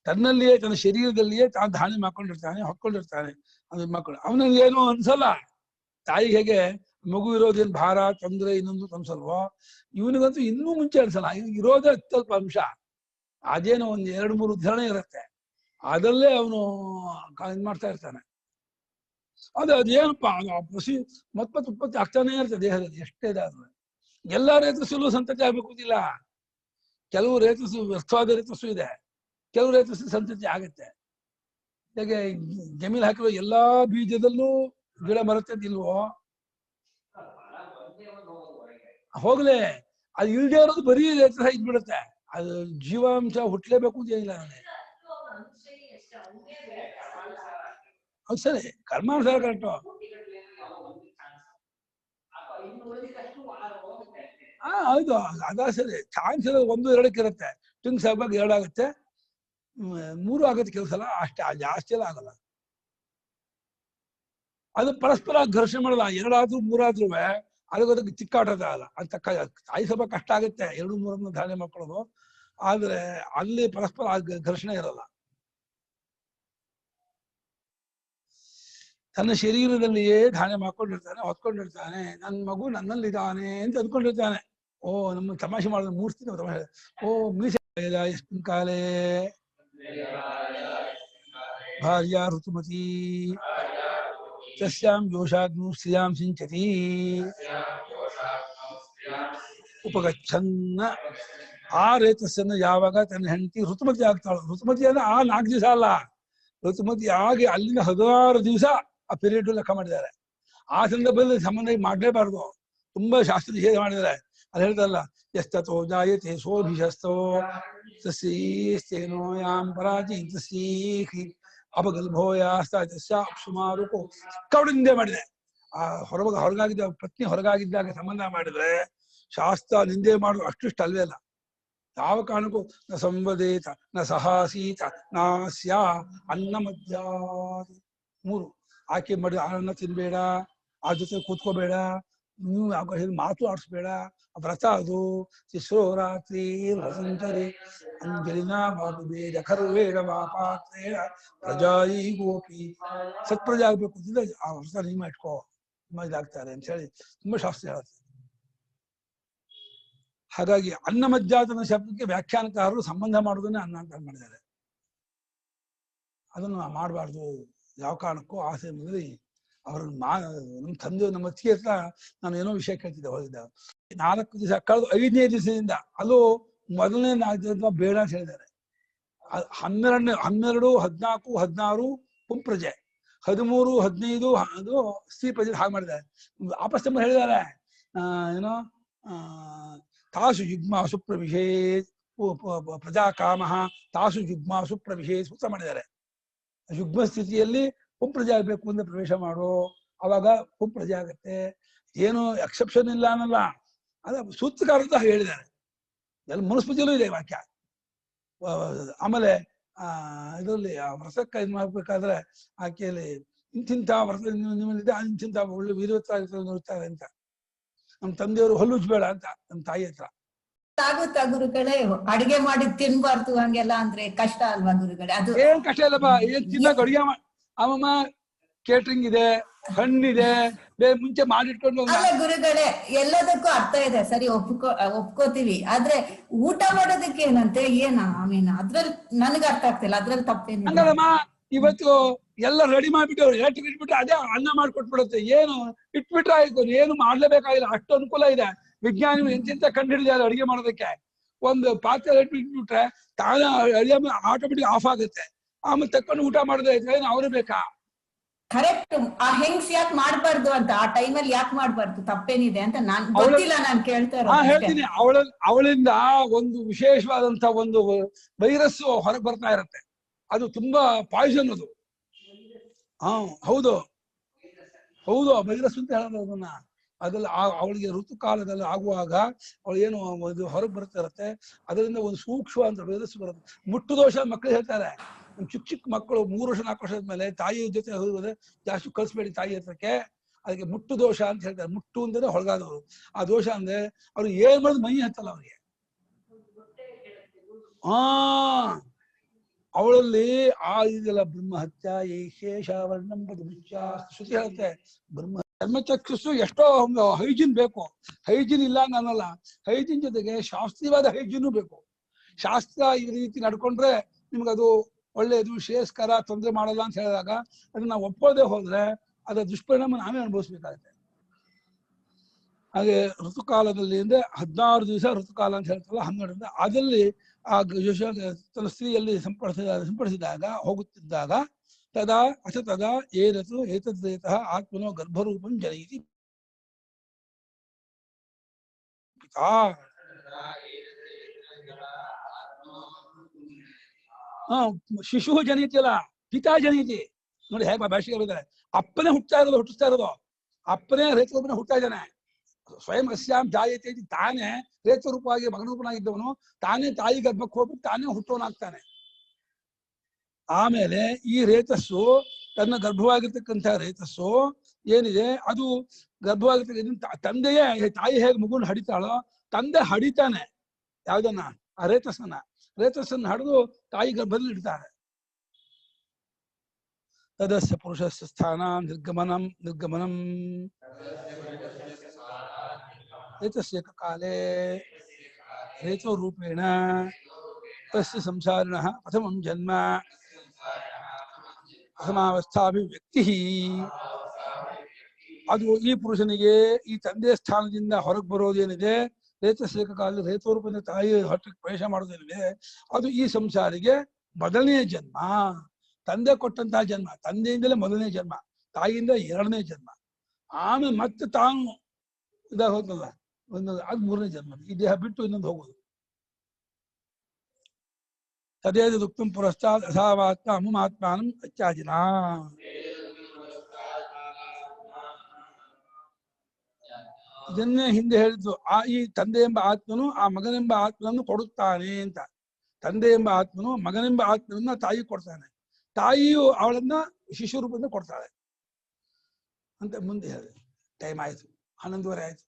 ತನ್ನಲ್ಲಿಯೇ ತನ್ನ ಶರೀರದಲ್ಲಿಯೇ ತಾನು ಧಾರಣೆ ಮಾಡ್ಕೊಂಡಿರ್ತಾನೆ, ಹೊಕ್ಕೊಂಡಿರ್ತಾನೆ. ಅದು ಮಕ್ಕಳು ಅವನಲ್ಲಿ ಏನು ಅನ್ಸಲ್ಲ. ತಾಯಿಗೆ ಹೇಗೆ ಮಗು ಇರೋದೇನು ಭಾರ ತೊಂದರೆ ಇನ್ನೊಂದು ಅನ್ಸಲ್ವೋ, ಇವನಿಗಂತೂ ಇನ್ನೂ ಮುಂಚೆ ಅನ್ಸಲ್ಲ. ಇರೋದೇ ಸ್ವಲ್ಪ ಅಂಶ, ಅದೇನೋ ಒಂದ್ 2-3 ಉದಾಹರಣೆ ಇರುತ್ತೆ, ಅದಲ್ಲೇ ಅವನು ಇದು ಮಾಡ್ತಾ ಇರ್ತಾನೆ. ಅದೇನಪ್ಪ ಪಸಿ ಮತ್ತೆ ಉತ್ಪತ್ತಿ ಆಗ್ತಾನೆ ಇರ್ತದೆ ದೇಹದಲ್ಲಿ ಎಷ್ಟೇ ಇದಾದ್ರೆ. ಎಲ್ಲಾ ರೇತಸ್ಸಲ್ಲೂ ಸಂತತಿ ಆಗ್ಬೇಕು ಅಂತಿಲ್ಲ. ಕೆಲವು ರೇತಸ್ಸು ವ್ಯರ್ಥವಾದ ರೇತಸ್ಸು ಇದೆ, ಕೆಲವು ರೇತಸ್ಸು ಸಂತತಿ ಆಗತ್ತೆ. ಹೇಗೆ ಜಮೀನ್ ಹಾಕಿರೋ ಎಲ್ಲಾ ಬೀಜದಲ್ಲೂ ಗಿಡ ಬರುತ್ತೆ ಅಂತಿಲ್ವೋ, ಹೋಗ್ಲೆ ಅದು ಇಲ್ದೇ ಇರೋದು ಬರೀ ರೇತಸ ಇದ್ಬಿಡುತ್ತೆ. ಅದು ಜೀವಾಂಶ ಹುಟ್ಲೇಬೇಕು ಅಂತ ಏನಿಲ್ಲ. ಅದು ಸರಿ, ಕರ್ಮಾನುಸಾರ ಕರೆಕ್ಟು. ಹೌದು, ಅದ ಸರಿ. ಚಾನ್ಸ್ 1-2 ಇರುತ್ತೆ. ಟ್ವಿಂಕ್ಸ್ ಆಗುವಾಗ 2 ಆಗುತ್ತೆ, 3 ಆಗುತ್ತೆ ಕೆಲವು ಸಲ, ಅಷ್ಟೇ, ಜಾಸ್ತಿ ಎಲ್ಲ ಆಗಲ್ಲ. ಅದು ಪರಸ್ಪರ ಘರ್ಷಣೆ ಮಾಡಲ್ಲ. 2 ಆದ್ರೂ 3 ಆದ್ರೂ ಅದಕ್ಕೆ ಚಿಕ್ಕಾಟದ ಅಲ್ಲ. ಅದು ತಾಯಿ ಸ್ವಲ್ಪ ಕಷ್ಟ ಆಗುತ್ತೆ 2-3 ಧಾರಣೆ ಮಾಡ್ಕೊಳ್ಳೋದು. ಆದ್ರೆ ಅಲ್ಲಿ ಪರಸ್ಪರ ಘರ್ಷಣೆ ಇರಲ್ಲ. ತನ್ನ ಶರೀರದಲ್ಲಿಯೇ ಧಾರಣೆ ಮಾಡ್ಕೊಂಡಿರ್ತಾನೆ, ಹೊತ್ಕೊಂಡಿರ್ತಾನೆ. ನನ್ನ ಮಗು ನನ್ನಲ್ಲಿದ್ದಾನೆ ಅಂತ ಅಂದ್ಕೊಂಡಿರ್ತಾನೆ. ಓ, ನಮ್ಮ ತಮಾಷೆ ಮಾಡಿದ್ರೆ 3 ದಿನ ತಮಾಷೆ. ಓ ಮೀಸೆ ಎಷ್ಟಿನ ಕಾಲೇ ಭಾರ್ಯ ಋತುಮತಿ ತಸ್ಯಾಂ ಜೋಷಾಗ್ನು ಸ್ತ್ರೀಯಾಂ ಸಿಂಚತಿ ಉಪಗಚ್ಚನ್ನ. ಆ ರೇತಸ್ಸನ್ನು ಯಾವಾಗ ತನ್ನ ಹೆಂಡತಿ ಋತುಮತಿ ಆಗ್ತಾಳು, ಋತುಮತಿ ಅಂದ್ರೆ ಆ 4 ದಿವಸ ಅಲ್ಲ, ಋತುಮತಿ ಆಗಿ ಅಲ್ಲಿಂದ 16 ದಿವಸ ಆ ಪೀರಿಯಡ್ ಲೆಕ್ಕ ಮಾಡಿದ್ದಾರೆ. ಆ ಸಂದರ್ಭದಲ್ಲಿ ಸಂಬಂಧ ಮಾಡಲೇಬಾರ್ದು, ತುಂಬಾ ಶಾಸ್ತ್ರ ನಿಷೇಧ ಮಾಡಿದ್ದಾರೆ. ಅದು ಹೇಳ್ತಾರಲ್ಲ, ಎಸ್ತೋ ಜಾಯತೆ ಸೋಭಿಶಸ್ತೋ ತಸ್ಯೇಸ್ತೇನೋ ಯಾಂ ಪರಾಜಿ ತಸ್ಯೇಹಿ ಅಪಗಲ್ಭೋಯಾಸ್ತಾಮಾರುಕೋ ಕವಡೆ ನಿಂದೆ ಮಾಡಿದೆ. ಆ ಹೊರಗಾಗಿದ್ದ ಪತ್ನಿ ಹೊರಗಾಗಿದ್ದಾಗ ಸಂಬಂಧ ಮಾಡಿದ್ರೆ ಶಾಸ್ತ್ರ ನಿಂದೆ ಮಾಡೋದು ಅಷ್ಟಿಷ್ಟ ಅಲ್ವೇ ಅಲ್ಲ. ಯಾವ ಕಾರಣಕ್ಕೂ ನ ಸಂವದೇತ ನ ಸಹಾಸೀತ ನಾಸ್ಯ ಅನ್ನ ಮಧ್ಯಾದಿ 3. ಆಕೆ ಮಾಡಿ ಅನ್ನ ತಿನ್ಬೇಡ, ಆ ಜೊತೆ ಕೂತ್ಕೋಬೇಡ, ನೀವು ಮಾತು ಆಡಿಸ್ಬೇಡ, ವ್ರತ ಅದು. ತಿಸ್ರೋ ರಾತ್ರಿ ವಸಂತರೆ ಅಂಜಲಿನ ಬಾಬುಬೇದ ಕರ್ವೇಣ ಮಾಪಾತ್ರೇಣ ಪ್ರಜಾಯಿ ಗೋಪಿ. ಸತ್ಪ್ರಜೆ ಆಗ್ಬೇಕು ಅಂತಿದ್ರೆ ಆ ವ್ರತ ನಿಮ್ಮ ಇಟ್ಕೋ, ನಿಮ್ಮ ಇದಾಗ್ತಾರೆ ಅಂತ ಹೇಳಿ ತುಂಬಾ ಶಾಸ್ತ್ರ ಹೇಳುತ್ತೆ. ಹಾಗಾಗಿ ಅನ್ನ ಮಜ್ಜಾತನ ಶಬ್ದಕ್ಕೆ ವ್ಯಾಖ್ಯಾನಕಾರರು ಸಂಬಂಧ ಮಾಡೋದನ್ನೇ ಅನ್ನ ಅಂತ ಮಾಡಿದ್ದಾರೆ. ಅದನ್ನು ಮಾಡಬಾರ್ದು ಯಾವ ಕಾರಣಕ್ಕೂ. ಆಸೆ ಮೇಲೆ ಅವ್ರನ್ನ ನಮ್ಮ ತಂದೆ ನಮ್ಮ ಅತ್ತಿಗೆ ಹತ್ರ ನಾನು ಏನೋ ವಿಷಯ ಕೇಳ್ತಿದ್ದೆ, ಹೋಗಿದ್ದ 4 ದಿವಸ ಕಳೆದು 5ನೇ ದಿವಸದಿಂದ ಅದು ಮೊದಲನೇ 4 ದಿವಸ ಬೇಡ ಅಂತ ಹೇಳಿದ್ದಾರೆ. 12, 14, 16 ಪುಂಪ್ರಜೆ, 13, 15 ಅದು ಸ್ತ್ರೀ ಪ್ರಜೆ ಹಾಗೆ ಮಾಡಿದ್ದಾರೆ. ಆಪಸ್ತಂಭ ಹೇಳಿದ್ದಾರೆ ಏನೋ ತಾಸು ಯುಗ್ಮಾಸು ಪ್ರವಿಶೇ ಪ್ರಜಾಕಾಮ ತಾಸು ಯುಗ್ಮಾಸು ಪ್ರವಿಶೇ ಸೂತ್ರ ಮಾಡಿದ್ದಾರೆ. ಯುಗ್ಮ ಸ್ಥಿತಿಯಲ್ಲಿ ಪುಂಪ್ರಜೆ ಆಗ್ಬೇಕು ಅಂತ ಪ್ರವೇಶ ಮಾಡು, ಅವಾಗ ಪುಂಪ್ರಜೆ ಆಗತ್ತೆ. ಏನು ಎಕ್ಸೆಪ್ಷನ್ ಇಲ್ಲ ಅನ್ನಲ್ಲ, ಅದ ಸೂತ್ರಕಾರದ್ದು ಹೇಳಿದ್ದಾರೆ. ಎಲ್ಲ ಮನುಸ್ಮೃತಿಯಲ್ಲೂ ಇದೆ ವಾಕ್ಯ. ಆಮೇಲೆ ಇದರಲ್ಲಿ ವ್ರತಕ್ಕೆ ಇದು ಮಾಡ್ಬೇಕಾದ್ರೆ ಆಕೆಯಲ್ಲಿ ಇಂತಿಂತ ವ್ರತ ನಿಮ್ಮಲ್ಲಿದೆ, ಇಂತಿಂತ ಒಳ್ಳೆ ವೀರವತ್ತಾಗಿರ್ತಾರೆ ನೋಡ್ತಾರೆ ಅಂತ. ನಮ್ಮ ತಂದೆಯವರು ಹಲ್ಲು ಉಜ್ಬೇಡ ಅಂತ ನಮ್ಮ ತಾಯಿ ಹತ್ರ. ಆಗುತ್ತಾ ಗುರುಗಳೇ? ಅಡಿಗೆ ಮಾಡಿ ತಿನ್ಬಾರ್ದು ಹಂಗೆಲ್ಲ ಅಂದ್ರೆ ಕಷ್ಟ ಅಲ್ವಾ ಗುರುಗಳೇ? ಅದು ಏನ್ ಕಷ್ಟ ಇಲ್ಲಪ್ಪ, ಏನ್ ತಿನ್ನಕ್ ಅಡಿಗೆ ಅಮ್ಮಮ್ಮ ಕೇಟ್ರಿಂಗ್ ಇದೆ, ಹಣ್ಣಿದೆ, ಮುಂಚೆ ಮಾಡಿಟ್ಕೊಂಡು. ಅಲ್ಲ ಗುರುಗಳೇ, ಎಲ್ಲದಕ್ಕೂ ಅರ್ಥ ಇದೆ, ಸರಿ ಒಪ್ಕೋತೀವಿ. ಆದ್ರೆ ಊಟ ಮಾಡೋದಕ್ಕೆ ಏನಂತೆ ಅದ್ರಲ್ಲಿ ನನಗೆ ಅರ್ಥ ಆಗ್ತಿಲ್ಲ, ಅದ್ರಲ್ಲಿ ತಪ್ಪೇನಿಲ್ಲ. ಹಂಗಲ್ಲಮ್ಮ, ಇವತ್ತು ಎಲ್ಲ ರೆಡಿ ಮಾಡ್ಬಿಟ್ಟು ಎಲೆಕ್ಟ್ರಿಕ್ ಇಟ್ಬಿಟ್ಟು ಅದೇ ಅನ್ನ ಮಾಡ್ಕೊಟ್ಬಿಡುತ್ತೆ. ಏನು ಇಟ್ಬಿಟ್ರೆ ಆಯ್ತು, ಏನು ಮಾಡ್ಲೇಬೇಕಾಗಿಲ್ಲ, ಅಷ್ಟು ಅನುಕೂಲ ಇದೆ. ವಿಜ್ಞಾನಿಗಳು ಎಂತೆಂತ ಕಂಡು ಹಿಡಿದಾರೆ ಅಡಿಗೆ ಮಾಡೋದಕ್ಕೆ. ಒಂದು ಪಾತ್ರೆ ಇಟ್ಬಿಟ್ರೆ ತಾನೇ ಅಡಿಗೆ ಆಟೋಮೆಟಿಕ್ ಆಫ್ ಆಗುತ್ತೆ. ಆಮೇಲೆ ತಕ್ಕೊಂಡು ಊಟ ಮಾಡಿದ್ರೆ ಏನು ಅವ್ರು ಬೇಕಾ? ಕರೆಕ್ಟ್. ಆ ಹೆಂಗ್ಸ್ ಯಾಕೆ ಮಾಡ್ಬಾರ್ದು ಅಂತ, ಆ ಟೈಮಲ್ಲಿ ಯಾಕೆ ಮಾಡ್ಬಾರ್ದು, ತಪ್ಪೇನಿದೆ ಅಂತ ನಾನ್ ಗೊತ್ತಿಲ್ಲ, ನಾನ್ ಕೇಳ್ತಾ ಹೇಳ್ತೀನಿ. ಅವಳಿಂದ ಒಂದು ವಿಶೇಷವಾದಂತ ಒಂದು ವೈರಸ್ ಹೊರಗೆ ಬರ್ತಾ ಇರತ್ತೆ. ಅದು ತುಂಬಾ ಪಾಯ್ಸನ್ ಅದು. ಹೌದು ಹೌದು, ವೈರಸ್ ಅಂತ ಹೇಳೋದು ಅದನ್ನ. ಅದ್ರಲ್ಲಿ ಅವಳಿಗೆ ಋತುಕಾಲದಲ್ಲಿ ಆಗುವಾಗ ಅವಳು ಏನು ಇದು ಹೊರಗೆ ಬರ್ತಾ ಇರತ್ತೆ. ಅದರಿಂದ ಒಂದು ಸೂಕ್ಷ್ಮ ಅಂತ ವೈರಸ್ ಬರುತ್ತೆ. ಮುಟ್ಟು ದೋಷ ಮಕ್ಕಳು ಹೇಳ್ತಾರೆ. ಚಿಕ್ಕ ಚಿಕ್ಕ ಮಕ್ಕಳು 3 ವರ್ಷ 4 ವರ್ಷದ ಮೇಲೆ ತಾಯಿ ಜೊತೆ ಹೋಗೋದ್ರೆ ಜಾಸ್ತಿ ಕಳಿಸ್ಬೇಡಿ ತಾಯಿ ಹತ್ರಕ್ಕೆ. ಅದಕ್ಕೆ ಮುಟ್ಟು ದೋಷ ಅಂತ ಹೇಳ್ತಾರೆ. ಮುಟ್ಟು ಅಂದ್ರೆ ಹೊಳಗಾದವರು. ಆ ದೋಷ ಅಂದ್ರೆ ಅವ್ರು ಏನ್ ಮಾಡಿದ್ರು ಮೈ ಹತ್ತಲ್ಲ ಅವ್ರಿಗೆ. ಅವಳಲ್ಲಿ ಇದೆಲ್ಲ ಬ್ರಹ್ಮಹತ್ಯ ಏಷೇಷವರ್ಣಂಬದು ಮುಚ್ಚ ಶ್ರುತಿ ಹೇಳುತ್ತೆ. ಧರ್ಮಚಕ್ಷುಸ್ಸು ಎಷ್ಟೋ ಹೈಜಿನ್ ಬೇಕು. ಹೈಜಿನ್ ಇಲ್ಲ ಅನ್ನಲ್ಲ, ಹೈಜಿನ್ ಜೊತೆಗೆ ಶಾಸ್ತ್ರೀಯವಾದ ಹೈಜಿನ್ನು ಬೇಕು. ಶಾಸ್ತ್ರ ಈ ರೀತಿ ನಡ್ಕೊಂಡ್ರೆ ನಿಮ್ಗದು ಒಳ್ಳೆಯದು, ಶ್ರೇಯಸ್ಕರ, ತೊಂದರೆ ಮಾಡಲ್ಲ ಅಂತ ಹೇಳಿದಾಗ ಅದನ್ನ ನಾವು ಒಪ್ಪೋದೇ ಹೋದ್ರೆ ಅದರ ದುಷ್ಪರಿಣಾಮ ನಾವೇ ಅನುಭವಿಸ್ಬೇಕಾಗುತ್ತೆ. ಹಾಗೆ ಋತುಕಾಲದಲ್ಲಿ ಅಂದ್ರೆ 16 ದಿವಸ ಋತುಕಾಲ ಅಂತ ಹೇಳ್ತಾರಲ್ಲ, 12 ಅದಲ್ಲಿ ಆ ತನ್ನ ಸ್ತ್ರೀಯಲ್ಲಿ ಸಿಂಪಡಿಸಿದಾಗ ಹೋಗುತ್ತಿದ್ದಾಗ ತದಾ ಅಥ ತದಾ ಏರತು ಏತದ್ರೇತಃ ಆತ್ಮನೋ ಗರ್ಭರೂಪಂ ಜನಯಿತಿ ಪಿತಾ. ಶಿಶು ಜನಯಿತಿ ಅಲ್ಲ, ಪಿತಾ ಜನಯಿತಿ. ನೋಡಿ ಹೇಗೆ ಭಾಷೆಗೆ ಹೇಳಿದ್ದಾರೆ. ಅಪ್ಪನೇ ಹುಟ್ಟಿಸ್ತಾ ಇರೋದು ಅಪ್ಪನೇ ರೇತರೂಪನೇ ಹುಟ್ಟಾ ಇದ್ದಾನೆ. ಸ್ವಯಂ ಅಸ್ಯಾಂ ಜಾಯತೆ ತಾನೇ ರೇತರೂಪವಾಗಿ ಮಗನರೂಪನಾಗಿದ್ದವನು ತಾನೇ ತಾಯಿ ಗರ್ಭಕ್ಕೆ ಹೋಗ್ಬಿಟ್ಟು ತಾನೇ ಹುಟ್ಟೋನಾಗ್ತಾನೆ. ಆಮೇಲೆ ಈ ರೇತಸ್ಸು ತನ್ನ ಗರ್ಭವಾಗಿರ್ತಕ್ಕಂಥ ರೇತಸ್ಸು ಏನಿದೆ ಅದು ಗರ್ಭವಾಗಿರ್ತಕ್ಕಂಥ ತಂದೆಯೇ, ತಾಯಿ ಹೇಗೆ ಮಗುನ ಹಡಿತಾಳೋ ತಂದೆ ಹಡಿತಾನೆ ಯಾವ್ದನ್ನ, ಆ ರೇತಸ್ಸನ್ನ ಹಡಿದು ತಾಯಿ ಗರ್ಭದಲ್ಲಿ ಇಡ್ತಾರೆ. ತದಸ್ಯ ಪುರುಷಸ್ಯ ಸ್ಥಾನ ನಿರ್ಗಮನಂ ರೇತಸ್ಯ ಕಾಲೇ ರೇತೋ ರೂಪೇಣ ತಸ್ಯ ಸಂಸಾರಿಣಃ ಪ್ರಥಮಂ ಜನ್ಮ ಪ್ರಥಮಾವಸ್ಥಾಭಿವ್ಯಕ್ತಿ. ಅದು ಈ ಪುರುಷನಿಗೆ ಈ ತಂದೆಯ ಸ್ಥಾನದಿಂದ ಹೊರಗೆ ಬರೋದೇನಿದೆ, ರೇತಸ್ಯ ಕಾಲ ರೇತೋರೂಪದ ತಾಯಿ ಹೊಟ್ಟೆಗೆ ಪ್ರವೇಶ ಮಾಡೋದೇನಿದೆ, ಅದು ಈ ಸಂಸಾರಿಗೆ ಮೊದಲನೇ ಜನ್ಮ. ತಂದೆ ಕೊಟ್ಟಂತಹ ಜನ್ಮ, ತಂದೆಯಿಂದಲೇ ಮೊದಲನೇ ಜನ್ಮ, ತಾಯಿಯಿಂದ 2ನೇ ಜನ್ಮ. ಆಮೇಲೆ ಮತ್ತೆ ತಾನು ಇದಾಗ ಹೋಗ್ತಲ್ಲ ಅದು 3ನೇ ಜನ್ಮ. ಈ ದೇಹ ಬಿಟ್ಟು ಇನ್ನೊಂದು ಹೋಗೋದು. ತದೇದು ದುಃಖಂ ಪುರಸ್ತಾದ್ ಅಸಾವಾತ್ಮ ಅಮುಮಾತ್ಮಾನಂ ಅಚ್ಚಾಜಿನ. ಇದನ್ನೇ ಹಿಂದೆ ಹೇಳಿದ್ದು. ಈ ತಂದೆ ಎಂಬ ಆತ್ಮನು ಆ ಮಗನೆಂಬ ಆತ್ಮನನ್ನು ಕೊಡುತ್ತಾನೆ ಅಂತ. ತಂದೆ ಎಂಬ ಆತ್ಮನು ಮಗನೆಂಬ ಆತ್ಮನನ್ನ ತಾಯಿ ಕೊಡ್ತಾನೆ, ತಾಯಿಯು ಅವಳನ್ನ ಶಿಶು ರೂಪದಿಂದ ಕೊಡ್ತಾಳೆ ಅಂತ ಮುಂದೆ ಹೇಳಿದೆ. ಟೈಮ್ ಆಯ್ತು. 11:30 ಆಯ್ತು.